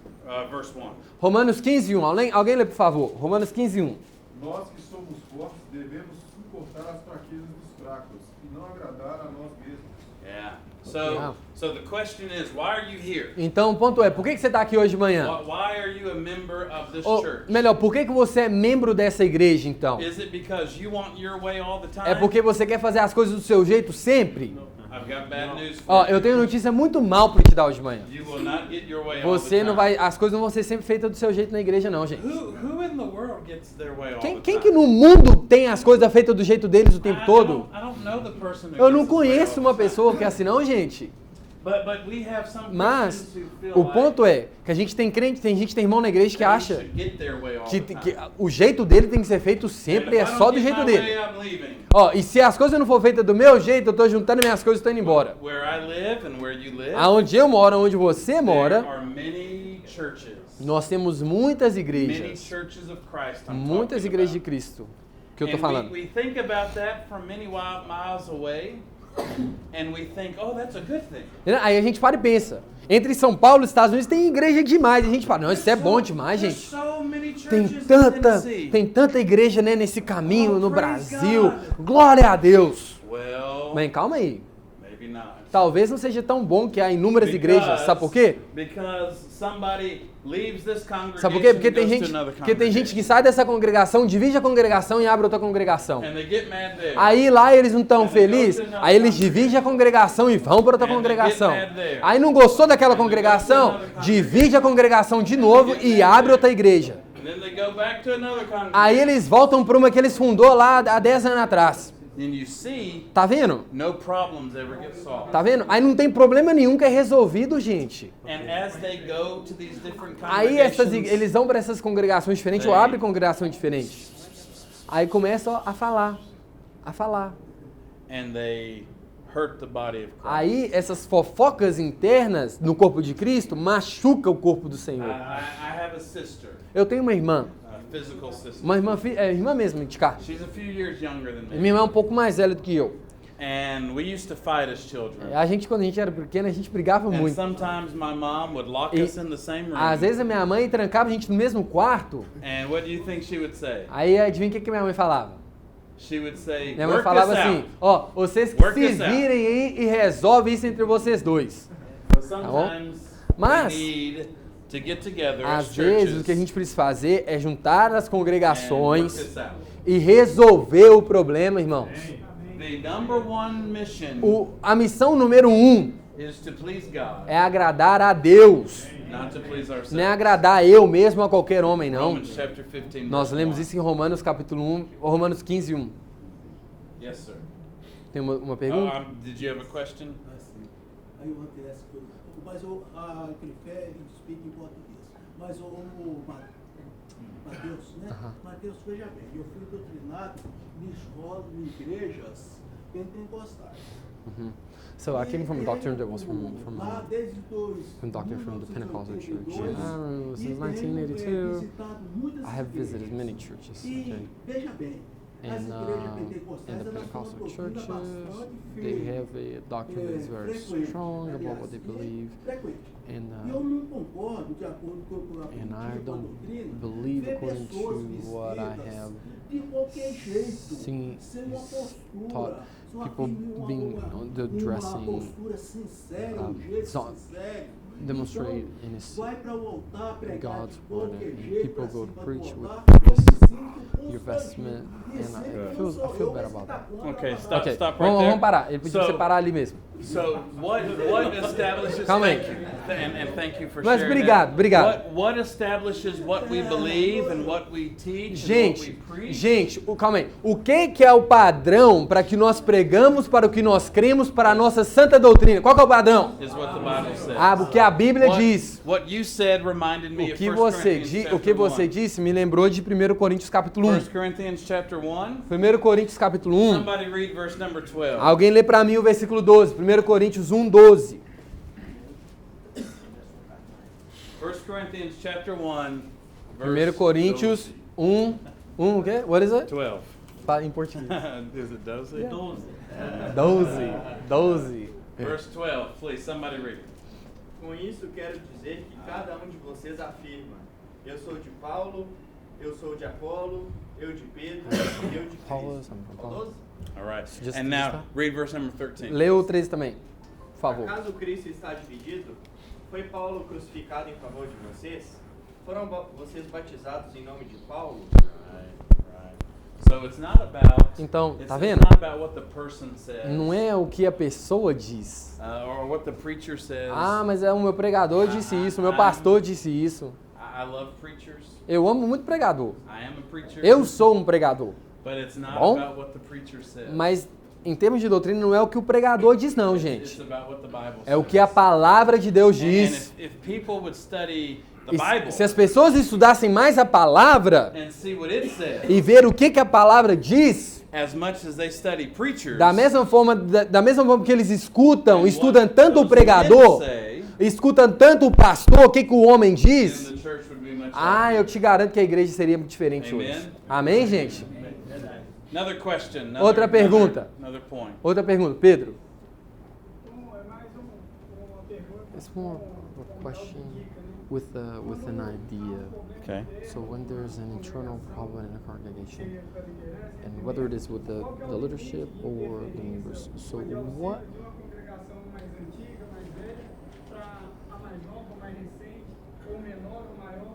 Verse 1. Romanos 15:1. Alguém lê, por favor. Romanos 15:1. Nós que somos fortes devemos suportar as fraquezas dos fracos e não agradar a nós mesmos. Yeah. Yeah. So the question is, why are you here? Então, o ponto é, por que você está aqui hoje de manhã? Why are you a member of this Ou, church? melhor, por que você é membro dessa igreja, então? Is it because you want your way all the time? É porque você quer fazer as coisas do seu jeito sempre? I've got bad news for Ó, you. eu tenho notícia muito mal para te dar hoje de manhã. You will not get your way all the Você time. não vai, as coisas não vão ser sempre feitas do seu jeito na igreja, não, gente. Who in the world gets their way all Quem the que time? no mundo tem as coisas feitas do jeito deles o tempo todo? I don't know the person who Eu não gets his way conheço all uma the time. pessoa que é assim, não, gente. But we have some Mas Christians who feel o like ponto é que a gente tem crente, tem gente que tem irmão na igreja que they acha should get their way all que the time. o jeito dele tem que ser feito And sempre, if é I don't só do get jeito my dele. way, I'm leaving. Ó, e se as coisas não for feitas do meu jeito, eu tô juntando minhas coisas e tô indo embora. Where I live and where you live, Aonde eu moro, onde você there mora, are many churches. nós temos muitas Many igrejas. churches of Christ I'm Muitas talking igrejas de about. Cristo que eu tô And falando. we think about that from many miles away, and we think, oh, that's a good thing. Aí a gente para e pensa. Entre São Paulo e Estados Unidos tem igreja demais. E a gente fala, não, isso é bom demais, There's gente. so many Tem churches in tanta, Tennessee. tem tanta igreja, né, nesse caminho Oh, no praise Brasil. God. Glória a Deus. Well, Bem, calma aí. maybe not. Talvez não seja tão bom que há inúmeras igrejas. Sabe por quê? Because somebody leaves this congregation Sabe por quê? Porque and tem goes gente, to another porque tem gente que congregation. sai dessa congregação, divide a congregação e abre outra congregação. And they get mad there. Aí lá eles não estão felizes, aí eles dividem a congregação e vão para outra congregação. Aí não gostou daquela congregação, divide a congregação de novo e abre outra igreja. then they go back to another congregation. Aí eles voltam para uma que eles fundou lá há 10 anos atrás. And you see, Tá vendo? no problems ever get solved. Tá vendo? Aí não tem problema nenhum que é resolvido, gente. And as they go to these different Aí congregations, eles vão para essas congregações diferentes ou abrem congregação diferente. Aí começam a falar. and they hurt the body of Christ. Aí essas fofocas internas no corpo de Cristo machucam o corpo do Senhor. I have a sister, Eu tenho uma irmã. a physical sister. Uma irmã, irmã mesmo, de carne. She's a few years younger than me. Minha irmã é um pouco mais velha do que eu. And we used to fight as children. A gente, quando a gente era pequeno, a gente brigava And muito. sometimes my mom would lock E us in the same room. às vezes a minha mãe trancava a gente no mesmo quarto. And what do you think she would say? Aí adivinha o que minha mãe falava? She would say, Minha mãe work falava this assim, out. ó, vocês que Work se this out. virem aí e resolvem isso entre vocês dois. But sometimes Mas, we need to get together às as vezes churches o que a gente precisa fazer é juntar as and work congregações this out. e resolver o problema, irmãos. The number one mission A missão número 1 is to please God, é agradar a Deus. not to please ourselves. Não é agradar eu mesmo a qualquer homem, não. Romans chapter 15. Nós verse lemos 1. isso em Romanos capítulo 1, ou Romanos 15, 1. Yes, sir. Tem uma Oh, pergunta? did you have a question? Aí eu ante essa coisa. Mas a prefere speak em português. Mas o Mateus, né? Mateus, veja bem, eu fui doutrinado em escolas, em igrejas pentecostais. So I came from a doctrine that was Lá desde from doctrine from the Pentecostal church. 1982, I don't know, since e tenho 1982, visitado muitas I have igrejas. visited many churches. E Okay. veja bem, as And igrejas in pentecostais the elas têm uma Pentecostal doutrina churches, bastante they firme, have a doctrine that is very frequente, strong about aliás, what they e believe. frequente. And E eu não concordo, de acordo com o que eu aprendi and I com a don't doutrina, believe ver according pessoas to what I vestidas have de qualquer jeito, seen, sem uma postura, taught só people aquele being the dressing, uma postura sincera, um jeito so- sincero. demonstrate Então, in his vai para o altar pregar God's de qualquer word, and jeito, people go assim, to vai preach pro with altar, eu me sinto your constrangido. vestment, E and sempre I não feel sou better eu, mas about que tá that. contra a Okay, palavra. Ok, Stop right there. vamos parar. Ele podia So- separar ali mesmo. So what establishes? Calma aí. Thank you, and thank you for Mas sharing obrigado, that. obrigado. What establishes what we believe and what we teach and what we preach? Gente, calma aí. O que é o padrão para que nós pregamos, para o que nós cremos, para a nossa santa doutrina? Qual que é o padrão? Is what the Bible says. Ah, o que a Bíblia diz. What you said reminded me O of que 1 você, Corinthians o que você chapter 1. disse me lembrou de 1 Coríntios capítulo 1. 1 Corinthians chapter 1. 1 Coríntios capítulo 1. Somebody read verse number 12. Alguém lê para mim o versículo 12. 1 Coríntios 1, 12. 1 Corinthians chapter 1. 1 Coríntios 1, o quê? What is it? 12. Em português. Is it 12? 12. Verse 12, please, somebody read it. Com isso quero dizer que cada um de vocês afirma: eu sou de Paulo, eu sou de Apolo, eu de Pedro, eu de Paulo, Cristo. Paulo. All right. Just- And now read verse number 13. Lê o 13 também, por favor. Acaso Cristo está dividido? Foi Paulo crucificado em favor de vocês? Foram vocês batizados em nome de Paulo? So it's not about. Então, it's, tá it's vendo? not about what the person says. Não é o que a pessoa diz. Or what the preacher says. Ah, mas o meu pregador disse isso, o meu pastor disse isso. I love preachers. Eu amo muito pregador. I am a preacher. Eu sou um pregador. But it's not Bom, about what the preacher says. Mas em termos de doutrina não é o que o pregador diz não, It's gente. about what the Bible É o says. que a palavra de Deus And diz. if people would study the E Bible se as pessoas estudassem mais a palavra and see what it says, e ver o que a palavra diz, as much as they study preachers, da mesma forma que eles escutam, and estudam what tanto o those pregador, men say, escutam tanto o pastor, o que o homem then diz. the church would be much Ah, eu te garanto que a igreja seria muito diferente Amen. hoje. Amém, gente? Another question. Outra pergunta. Another point. Outra pergunta, Pedro. É mais uma pergunta. It's more a question with an idea. Okay. So when there's an internal problem in a congregation, and whether it is with the leadership or the members, so what? De uma congregação mais antiga, mais velha, para a mais nova, mais recente, ou menor ou maior,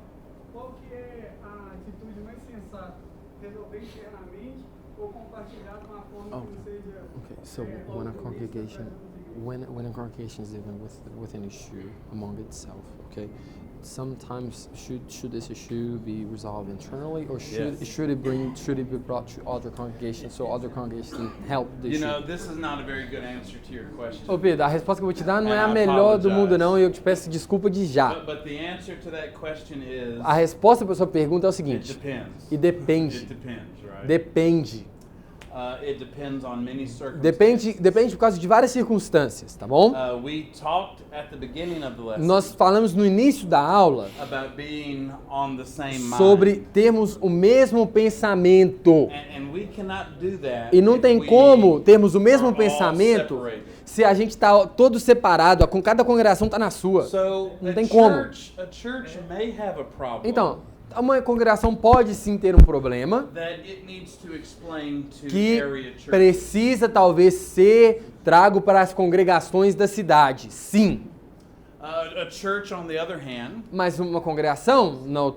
qual que é a atitude mais sensata? Resolver internamente ou compartilhar de uma forma Oh, que não seja... okay. So when a congregation when a congregation is dealing with an issue among itself, okay, sometimes should this issue be resolved internally, or should it be brought to other congregations so other congregations can help the issue? You know, this is not a very good answer to your question. Ô Pedro, a resposta que eu vou te dar não é a melhor do mundo não, e eu te peço desculpa de já. But the answer to that question is, A resposta para a sua pergunta é o seguinte: it depends. e depende. It depends, right? Depende. It depends on many circumstances. Depende por causa de várias circunstâncias, tá bom? We talked at the beginning of the lesson Nós falamos no início da aula about being on the same mind. sobre termos o mesmo pensamento. And we cannot do that E não if tem we como termos o mesmo are all pensamento separated. se a gente está todo separado, com cada congregação está na sua. So Não tem como. a church may have a problem. Então, uma congregação pode sim ter um problema That it needs to explain to que area churches. precisa talvez ser trago para as congregações da cidade. Sim. A church, on the other hand, Mas uma congregação,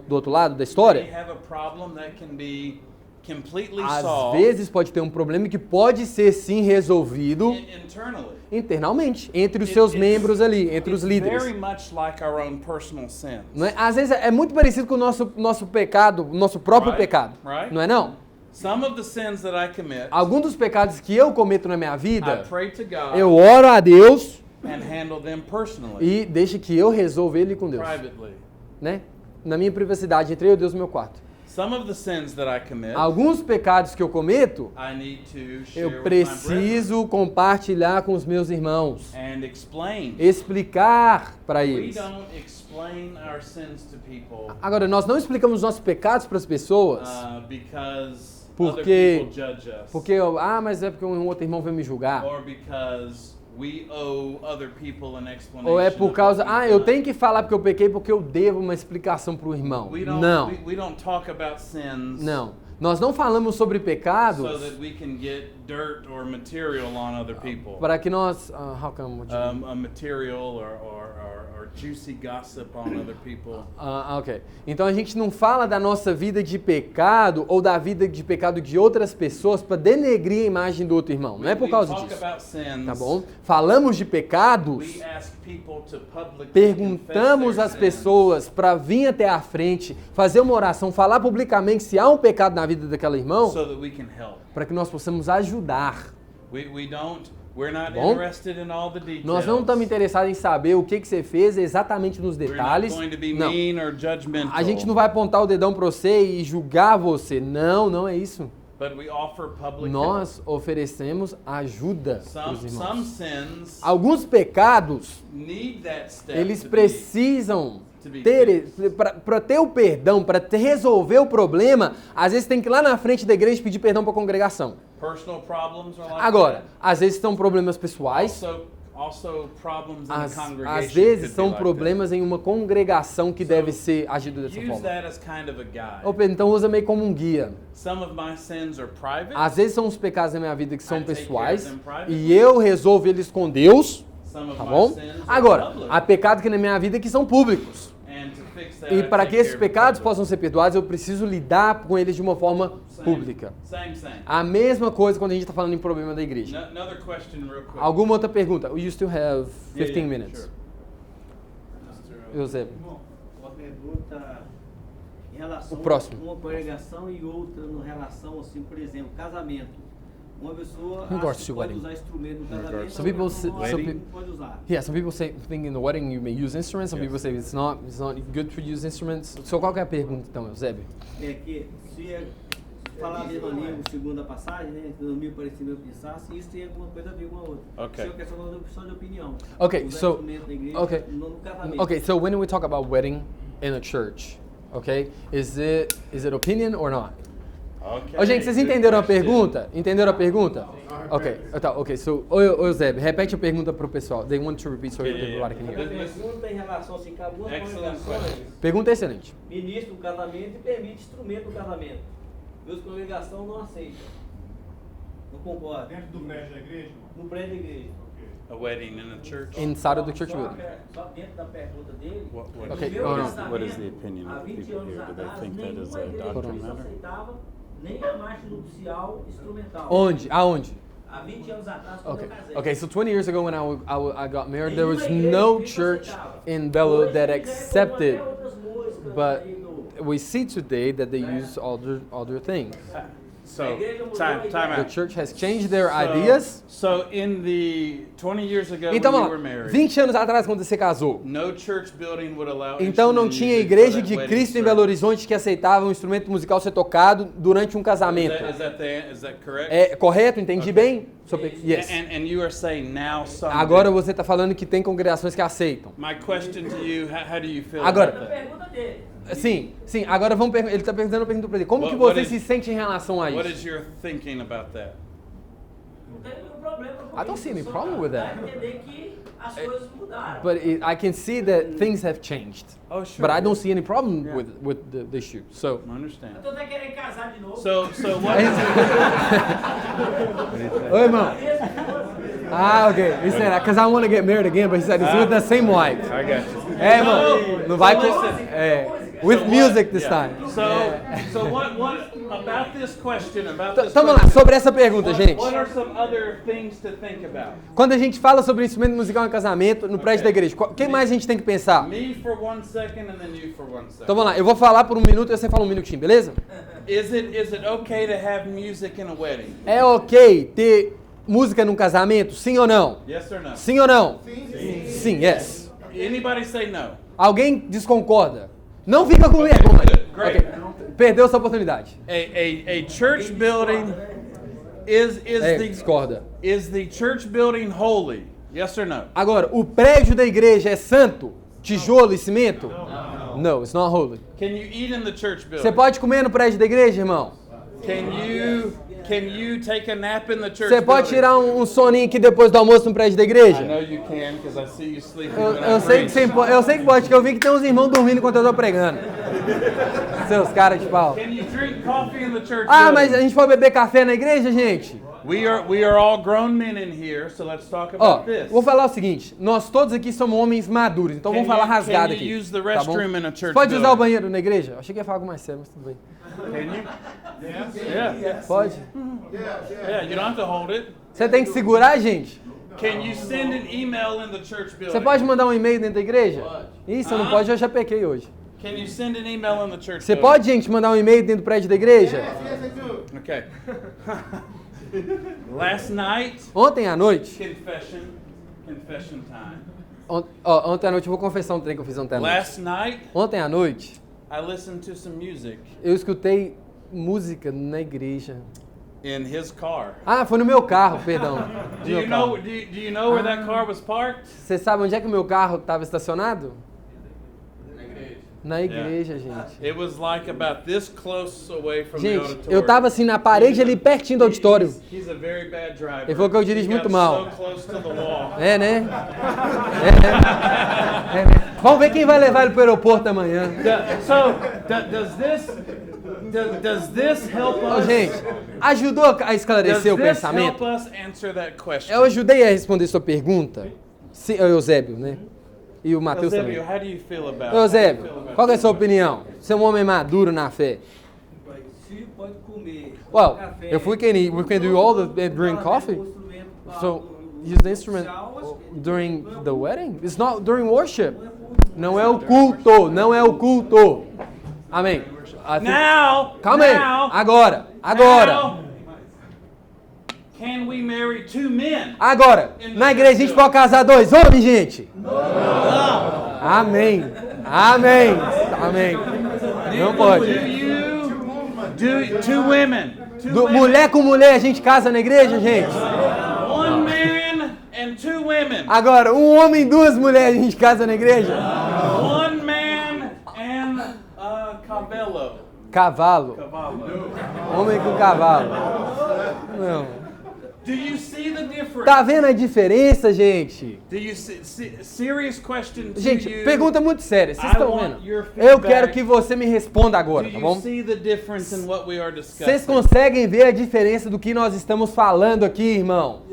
do outro lado da may história, have a problem that can be completely às solved vezes pode ter um problema que pode ser sim resolvido internally. internamente, entre os seus membros ali, entre os It's líderes. very much like our own personal sins. Não é? Às vezes é muito parecido com o nosso pecado, o nosso próprio Right, pecado. right. Não é não? Some of the sins that I commit, Alguns dos pecados que eu cometo na minha I vida, pray to God eu oro a Deus and handle them personally, e deixo que eu resolva ele com Deus, privately. né? Na minha privacidade, entre eu e Deus no meu quarto. Some of the sins that I commit, Alguns pecados que eu cometo, I need to share eu with my brethren preciso compartilhar com os meus irmãos, and explain. explicar para We eles. don't explain our sins to people Agora, nós não explicamos nossos pecados para as pessoas because Porque- other people judge us, porque, mas é porque um outro irmão veio me julgar. or because we owe other people an explanation. Ou é por of causa, what we've eu done. tenho que falar porque eu pequei porque eu devo uma explicação para o irmão. Não, We don't talk about sins não. Nós não falamos sobre so pecados that we can get dirt or material on other people. para que nós... how come? A material or juicy gossip on other people. Ok. Então a gente não fala da nossa vida de pecado ou da vida de pecado de outras pessoas para denegrir a imagem do outro irmão. Não é por causa We talk disso. about sins. Tá bom? Falamos de pecados, We ask people to publicly perguntamos confess às their pessoas para vir até a frente, fazer uma oração, falar publicamente se há um pecado na vida daquele sins irmão, so that we can help. para que nós possamos ajudar. We're not Bom? interested in all the details. Nós não estamos interessados em saber o que você fez exatamente nos We're not detalhes. going to be Não. mean or judgmental. A gente não vai apontar o dedão para você e julgar você. Não, não é isso. But we offer public Nós oferecemos ajuda help. para os Some irmãos. sins Alguns pecados, need that step eles to precisam to be ter, para ter o perdão, para resolver o problema, às vezes tem que ir lá na frente da igreja pedir perdão para a congregação. be personal problems are like Agora, that. às vezes são problemas pessoais, Also problems in the congregation às vezes could be são like problemas em uma congregação que deve ser agido that. dessa Use forma. that as kind of a guide. Ô Pedro, então usa meio como um guia. Some of my sins are private. Às vezes são os pecados da minha vida que são I take pessoais care of them privately. e eu resolvo eles com Deus, Some of tá my bom? sins are Agora, public. há pecados que na minha vida que são públicos. And to fix that, E I para take que esses care of it pecados publicly. possam ser perdoados, eu preciso lidar com eles de uma forma pública. Same. A mesma coisa quando a gente está falando em problema da igreja. Another question real quick. Alguma outra pergunta? You still have 15 Yeah, minutes. sure. Eusébio. Uma pergunta em relação O próximo. a uma congregação e outra no relação, assim, por exemplo, casamento. Uma pessoa In regards acha que to pode wedding. usar instrumento no casamento, regards to Some people outra say- não some acha que peop- não pode usar. Yeah, some people think in the wedding you may use instruments, some people say it's not good to use instruments. So qual que é a pergunta então, Eusébio? É que se falar a mesma língua, segundo a passagem, né, no meu parecimento pensasse, isso tem alguma coisa a ver com a outra. Ok. Isso é uma questão só de opinião. Okay, Usar so instrumento na igreja, okay. no casamento. Okay, so when we talk about wedding in a church, okay, is it opinion or not? Okay. Ô, gente, vocês good entenderam a question. pergunta? Entenderam a pergunta? Ok, tá, ok. So, ô Eusébio, repete a pergunta pro pessoal. They want to repeat so everybody can A hear. pergunta em relação assim, que algumas Excellent congregações Pergunta excelente. ministra o casamento e permite instrumento no casamento. Meus congregação não aceitam. Não concorda. Dentro do prédio da igreja, irmão? No prédio da igreja. A wedding in a church. Inside of the church Só- building. Só dentro da pergunta dele. What- no Okay, meu hold on. casamento, What is the opinion há of the 20 people anos here? Do they atrás, think that is nenhuma a igreja doctrine cristã matter? aceitava nem a marcha nupcial instrumental. Onde? Aonde? Há 20 anos atrás, quando eu casei. Okay, so 20 years ago when I got married, there was no church in Belo that accepted, but we see today that they use other things. So, time The out. church has changed their ideas. So in the 20 years ago Então, when you ó, were married, 20 anos atrás, quando você casou, no church building would allow então não instrument tinha music igreja for that de wedding Cristo em service. Belo Horizonte que aceitava um instrumento musical ser tocado durante um casamento. Is that correct? É correto? Entendi bem? Yes. And you are saying now something. Agora você está falando que tem congregações que aceitam. My question to you, how do you feel Agora, about that? Pergunta dele. Sim, agora vamos ele está perguntando a pergunta para ele. Como que What você is- se sente em relação a What isso? is your thinking about that? Não tem nenhum problema com I don't isso, see any só problem with dá that. a entender que as coisas mudaram. But I can see that things have changed. Oh, sure. But I don't see any problem Yeah. with the issue. So, I understand. Eu tô até querendo casar de novo. So what oi, irmão. Ah, okay. He said, because I want to get married again, but he said it's with the same wife. I got you. É, irmão. Não vai com... with So music what- this yeah. time. So what about this question, about this Então vamos lá, question, sobre essa pergunta, gente. what are some other things to think about? Quando a gente fala sobre instrumento musical em casamento, no prédio da igreja, quem mais a gente tem que pensar? Me for 1 second and then you for 1 second. Então vamos lá, eu vou falar por um minuto e você fala um minutinho, beleza? Is it okay to have music in a wedding? É ok ter música num casamento? Sim ou não? Yes or no? Sim ou não? Sim. Sim, yes. Anybody say no? Alguém desconcorda? Não fica com vergonha. Great. Ok. Perdeu sua oportunidade. A church building is Discorda. the church building holy? Yes or no? Agora, o prédio da igreja é santo? Tijolo e cimento? No, it's not holy. Can you eat in the church building? Você pode comer no prédio da igreja, irmão? Can you take a nap in the church Você pode building? tirar um soninho aqui depois do almoço no prédio da I igreja? know you can because I see you sleeping. Eu, when eu I sei preach. que eu sei que pode, porque eu vi que tem uns irmãos dormindo enquanto eu tô pregando. Seus caras de pau. Can you drink coffee in the church Ah, building? mas a gente pode beber café na igreja, gente? We are all grown men in here, so let's talk Ó, about this. vou falar o seguinte, nós todos aqui somos homens maduros, então vamos falar rasgado Can aqui. you use the Tá bom? restroom in a church Pode usar o building? banheiro na igreja? Eu achei que ia falar algo mais sério, mas tudo bem. Can you? Yeah. Pode? Yeah, you don't have to hold it. Você tem que segurar, gente? Can you send an email in the church building? Você pode mandar um e-mail dentro da igreja? Isso, eu não pode, eu já pequei hoje. Can you send an email in the church Você building? pode, gente, mandar um e-mail dentro do prédio da igreja? Okay. Last night, Ontem à noite, confession time. ontem à noite, eu vou confessar um trem que eu fiz ontem à noite. Last night, Ontem à noite, I listened to some music eu escutei música na igreja. in his car. Ah, foi no meu carro, perdão. Do you know where that car was parked? Você sabe onde é que o meu carro estava estacionado? Na igreja, gente. It was like about this close away from the Gente, auditorium. eu tava assim na parede ali pertinho do auditório. He's a very bad driver. Ele falou que eu dirijo He muito got mal. So close to the wall. É, né? É, né? Vamos ver quem vai levar ele pro aeroporto amanhã. Does this help Ô, us? gente, ajudou a Does esclarecer o this help pensamento? us answer that question? Eu ajudei a responder sua pergunta. Sim, Eusébio, né? E o Matheus também. Eusébio, how do you feel about it? Eusébio, qual que é a sua opinião? Você é um homem maduro na fé. Se pode comer Well, café, if we can do all the drink coffee. So use the instrument during the wedding? It's not during worship. Não é o culto, não é o culto. Amém. I think- Now, Calma aí. now, Agora. now, can we marry two men? Agora. Na igreja a gente pode casar dois homens, gente? Amém. Amém. Amém. Não pode. Do two women? Mulher com mulher a gente casa na igreja, gente? One man and two women. Agora, um homem e duas mulheres a gente casa na igreja? One man and a cabello. Cavalo. Homem com cavalo. Não. Do you see the difference? Tá vendo a diferença, gente? Do you see, serious question to Gente, you? pergunta muito séria. Vocês I estão want vendo? your Eu feedback. quero que você me responda agora, Do tá you bom? see the difference in what we are discussing? Vocês conseguem ver a diferença do que nós estamos falando aqui, irmão?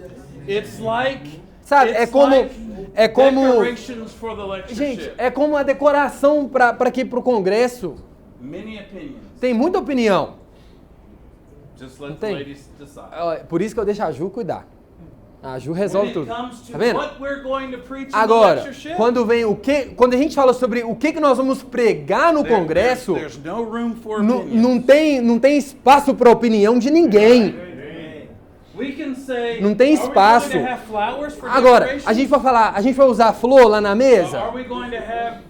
It's like Sabe, it's é como- like é como- decorations for the lectureship. Gente, é como uma decoração para aqui pro congresso. Many opinions. Tem muita opinião. Just Não let the tem. ladies decide. Por isso que eu deixo a Ju cuidar. A Ju resolve When it tudo. comes to Tá vendo? what we're going to preach in the Agora, lectureship, quando a gente fala sobre o que nós vamos pregar no congresso, there's no room for não, opinion. não tem espaço para opinião de ninguém. We can say, Não tem are we espaço. going to have flowers for Agora, decoration? a gente vai falar, a gente vai usar flor lá na mesa? Are we going to have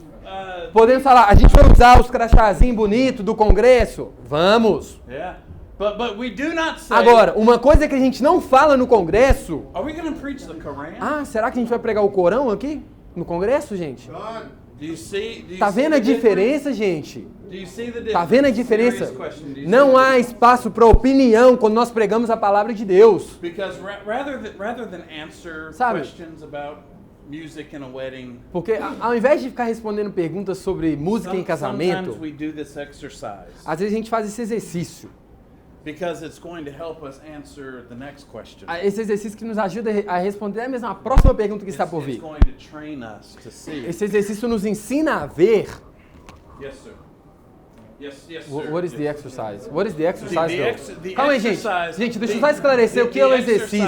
Podemos falar, a gente vai usar os crachazinhos bonitos do congresso? Vamos. yeah. But we do not say, Agora, uma coisa que a gente não fala no congresso, are we going to preach the Quran? será que a gente vai pregar o Corão aqui? No congresso, gente? Do you see Tá vendo a the diferença, gente? Do you see the difference? Tá vendo a diferença? Serious question. Do you Não see the há difference? espaço para opinião quando nós pregamos a palavra de Deus. Because rather than answer Sabe? questions about music in a wedding, Porque ao invés de ficar respondendo perguntas sobre música em casamento, sometimes we do this exercise às vezes a gente faz esse exercício. because it's going to help us answer the next question. Esse exercício que nos ajuda a responder a próxima pergunta que está por It's vir. going to train us to see. Esse exercício nos ensina a ver. Yes, sir. Yes, sir. What is the exercise? What is the exercise, though? The Calma aí, gente. exercise- Gente, deixa eu só esclarecer o que é o exercício.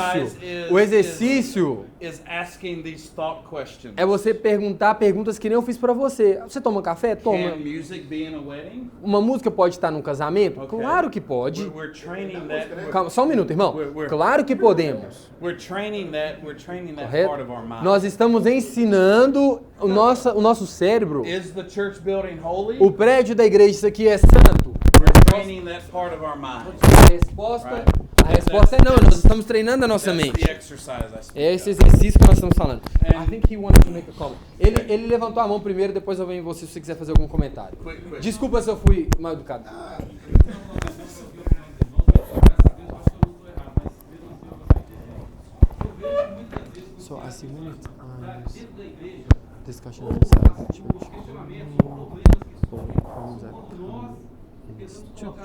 O exercício is asking these thought questions. é você perguntar perguntas que nem eu fiz pra você. Você toma café? Toma. Can music be in a wedding? Uma música pode estar num casamento? Okay. Claro que pode. We're training that. Calma, só um minuto, irmão. We're- Claro que podemos. We're training that part Correto? of our mind. Nós estamos ensinando o nosso cérebro. Is the church building holy? O prédio da igreja, isso aqui é santo. We're training that part of our mind. A resposta é não, nós estamos treinando a nossa That's mente. the exercise I speak É esse exercício que nós estamos falando. And- I think he wanted to make a comment. Ele levantou a mão primeiro, depois eu venho em você se você quiser fazer algum comentário. Quick. Desculpa se eu fui mal educado. So I see many times discussion inside the church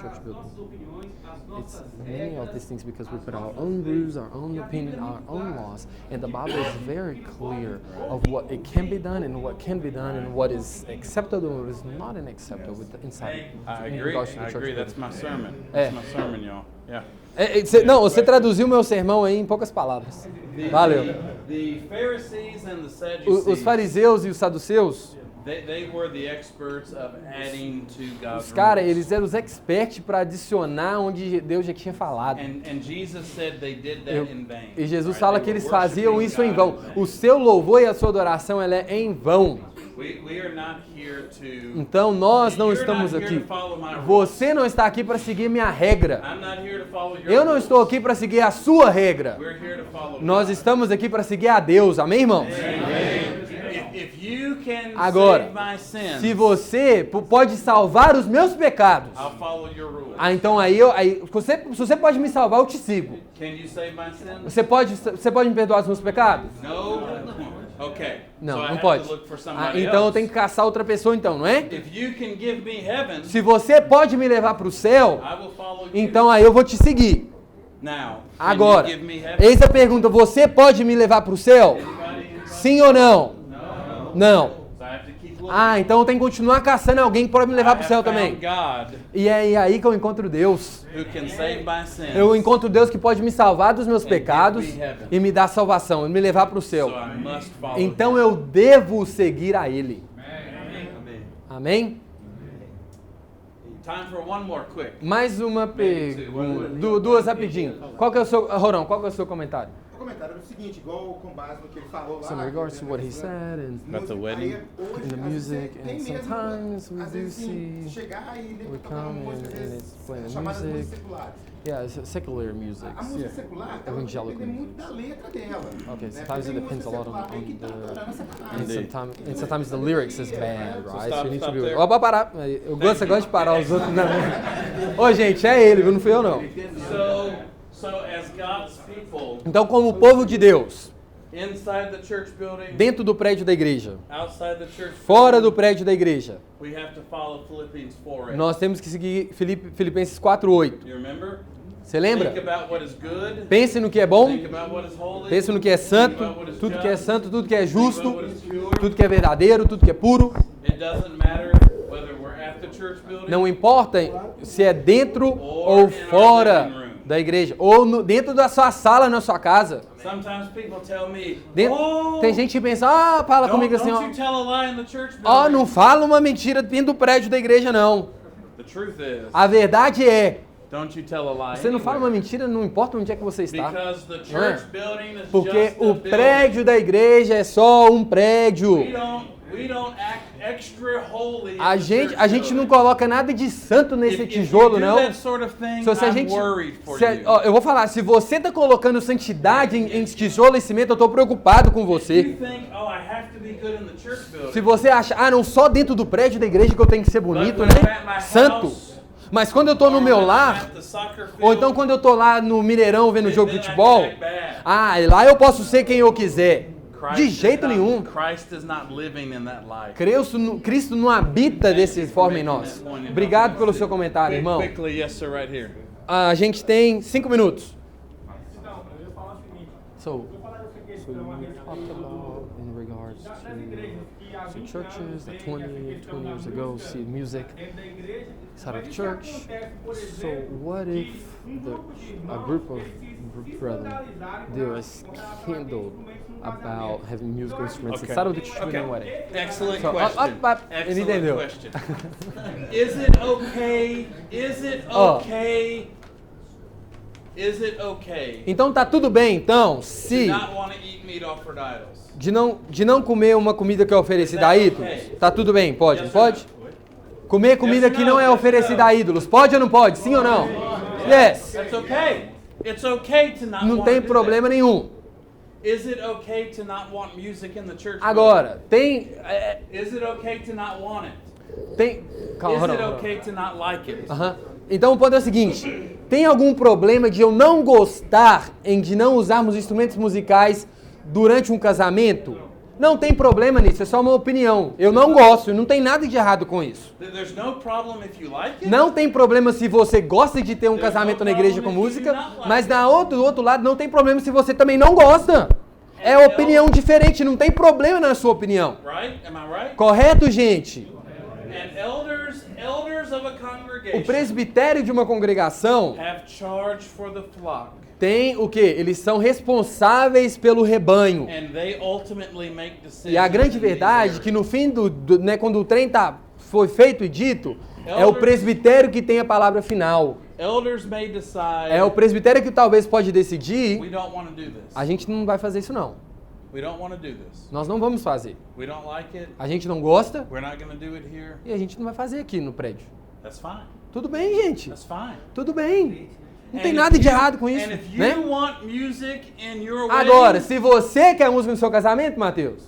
church building. It's many of these things because we put our own rules, our own opinion, our own laws, and the Bible is very clear of what it can be done and what can be done and what is acceptable and what is not unacceptable with the inside. I in agree. regards to the I church agree. That's building. my sermon. Eh. That's my sermon, y'all. Yeah. Não, você traduziu meu sermão aí em poucas palavras. Valeu. The Pharisees and the Os Sadducees, fariseus e os saduceus, they were the experts of adding to God's os caras, rules. eles eram os experts para adicionar onde Deus já tinha falado. And Jesus said they did that in vain. E Jesus Right? fala They que were eles faziam worshiping isso em God vão. in vain. O seu louvor e a sua adoração, ela é em vão. We are not here to. Então nós não You're estamos not here aqui. to follow my rules. Você não está aqui para seguir minha regra. I'm not here to follow your Eu não rules. estou aqui para seguir a sua regra. We're here to follow Nós God. estamos aqui para seguir a Deus. Amém, irmãos? If you can Agora, save my sins, se você pode salvar os meus pecados, I'll follow your rules. então se você pode me salvar, eu te sigo. Can you save my sins? Você pode me perdoar os meus pecados? No? Okay. Não, so I não have pode. to look for somebody Então eu else. tenho que caçar outra pessoa então, não é? If you can give me heaven, Se você pode me levar para o céu, I will follow you. então aí eu vou te seguir. Now, can Agora, you give me heaven? eis a pergunta, você pode me levar para o céu? Anybody in Sim ou não? No. Não. So I have to keep looking. Então eu tenho que continuar caçando alguém que pode me levar I para o céu have também. found God E é aí que eu encontro Deus. who can save my sins. Eu encontro Deus que pode me salvar dos meus pecados e me dar salvação, e me levar para o So céu. I must follow Então him. eu devo seguir a Ele. Amém? Time for one more quick. Mais uma pergunta. Duas rapidinho. Qual que é o seu, Rorão, qual que é o seu comentário? O comentário era o seguinte, igual com base no que ele falou lá. So in regards to what he said and About the wedding? in the music, and sometimes we do see chegar e we come and it's playing chamadas music. músicas seculares. Yeah, it's secular music. A música secular, ela vai Evangelical depender muito da letra dela. Okay, né? sometimes Porque it depends a lot música secular aí que tá on adorando Satanás. and sometimes the lyrics is bad, right? stop- So you need to stop be. there. Ó, pra parar. Você gosta de parar os outros. Não. Ô, gente, é ele, viu? Não fui eu não. So as God's people, Então, como povo de Deus, inside the church building, dentro do prédio da igreja, outside the church fora do building, prédio da igreja, we have to follow Philippians 4:8. nós temos que seguir Filipenses 4:8. You remember? Você lembra? Think about what is good. Pense no que é bom, Think about what is holy. pense no que é santo, Think about what is tudo que é just. santo, tudo que é Think about justo, what is pure. tudo que é verdadeiro, tudo que é puro. It doesn't matter whether we're at the church building Não importa se é dentro or ou in our fora living room. da igreja. Ou dentro da sua sala, na sua casa. Sometimes people tell me, Tem gente que pensa, fala comigo assim, don't you tell a lie in the church building. não fala uma mentira dentro do prédio da igreja, não. The truth is, A verdade é, don't you tell a lie você não fala uma anywhere. mentira, não importa onde é que você está. Because the Não é? church building is Porque just a o building. prédio da igreja é só um prédio. We don't act extra holy in A the gente church não building. coloca nada de santo nesse If you tijolo, do não. that sort of thing, Se a I'm gente, worried for ó, you. eu vou falar, se você está colocando santidade em tijolo e cimento, eu estou preocupado com You você. think, I have to be good in the church building. Se você acha, não, só dentro do prédio da igreja que eu tenho que ser bonito, But when I'm né? at my Santo. house, Mas quando eu estou no or meu when I'm lar, at the soccer field, ou então quando eu estou lá no Mineirão vendo jogo de then I futebol, can act bad. e lá eu posso ser quem eu quiser. Christ De is jeito not- nenhum. Christ is not living in that life. Cristo não habita dessa forma em nós. Obrigado pelo seu comentário, irmão. Quickly, yes sir, right here. A gente tem 5 minutos. Então, eu ia falar o seguinte. So, Eu ia falar dessa questão a respeito in regards das igrejas que há 20 churches anos that tem 20 essa questão da years ago música see music dentro da igreja, outside of mas church. o que acontece, por So exemplo, what if que grupo de a irmãos, group of eles se brethren escandalizaram com they are relação a ter scandaled instrumentos no about casamento? having musical instruments Okay. inside of the church Okay. wedding? Excellent So, question. ele Excellent entendeu. question. Is it okay? Is it okay? Is it okay Então tá tudo bem, então, to se not want to eat meat offered to idols? de não comer uma comida que é oferecida a ídolos, tá tudo bem, pode, não Yes or pode? Comer comida Yes or que no? não é Yes or oferecida no? a ídolos, pode ou não pode? Sim ou não? Yes. That's okay. It's okay to not Não want tem to do problema that. nenhum. Is it okay to not want music in the church? Agora, tem building? Is it okay to not want it? calma, Is hold on, it hold on. okay to not like it? Aham. Então o ponto é o seguinte, tem algum problema de eu não gostar de não usarmos instrumentos musicais durante um casamento? Não tem problema nisso, é só uma opinião. Eu não gosto, não tem nada de errado com isso. There's no problem if you like it. Não tem problema se você gosta de ter um casamento na igreja com música, mas do outro lado não tem problema se você também não gosta. É opinião diferente, não tem problema na sua opinião. Right? Am I right? Correto, gente? And elders of a O congregation presbitério de uma congregação have charge for the flock, tem o quê? Eles são responsáveis pelo rebanho. and they ultimately make decisions. E a grande in these verdade é areas. que no fim né, quando o trem foi feito e dito, é o presbitério que tem a palavra final. Elders may decide. É o presbitério que talvez pode decidir, We don't want to do this. a gente não vai fazer isso não. We don't want to do this. Nós não vamos fazer. We don't like it. A gente não gosta We're not going to do it here. e a gente não vai fazer aqui no prédio. That's fine. Tudo bem, gente. That's fine. Tudo bem. Não tem And nada if de you- errado com isso, And if you né? want music in your Agora, wedding, se você quer música no seu casamento, Matheus,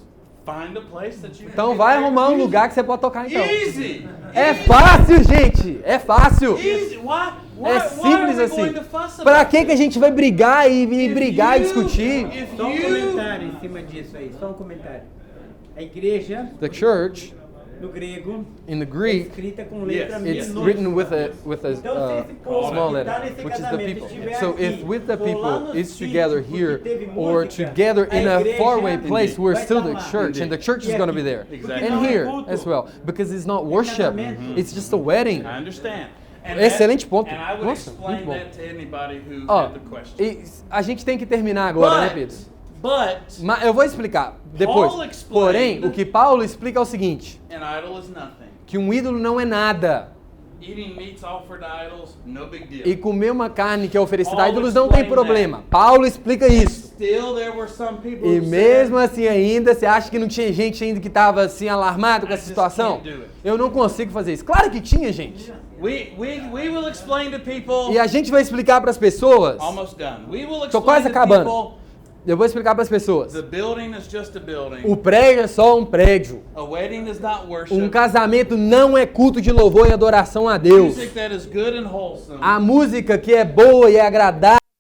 find a place that you então can vai get arrumar um music. lugar que você pode tocar então. Easy. É fácil, gente. É fácil. Easy. Why É are simples we assim. going to fuss about Pra que it? a gente vai brigar e If brigar e you- discutir? if Só um you- comentário em cima disso aí, só um comentário. A igreja, The church no grego, in the é Greek, escrita com letra Yes, it's minúscula. written with a Então, se esse povo small que tá letter, nesse which is the casamento people. estiver So aqui, if with the ou lá people no is sítio together porque here teve or música, together in a igreja faraway place, we're vai still tá the lá. church, and the church is E going to aqui, be there. Exactly. And não é here culto. as well, because it's not worship, casamento. it's just a wedding. I understand. And Excelente ponto. And I would Nossa, explain muito bom. that to anybody who Ó, had the question. e a gente tem que terminar agora, né, Pedro? But Mas eu vou explicar depois. Paul explained- Porém, o que Paulo explica é o seguinte, an idol is nothing. que um ídolo não é nada. Eating meats offered to idols, no big deal. E comer uma carne que é oferecida a Paulo ídolos não tem explained problema. Paulo explica isso. Still, there were some people E who mesmo said, assim ainda, você acha que não tinha gente ainda que estava assim alarmado com I essa just situação? can't do it. Eu não consigo fazer isso. Claro que tinha, gente. we will explain to people. E a gente vai explicar para as pessoas. Almost done. We will Tô explain quase to acabando. people. Eu vou explicar para as pessoas. The building is just a building. O prédio é só um prédio. A wedding is not worship. Um casamento não é culto de louvor e adoração a Deus. Music that is good and wholesome A música que é boa e é agradável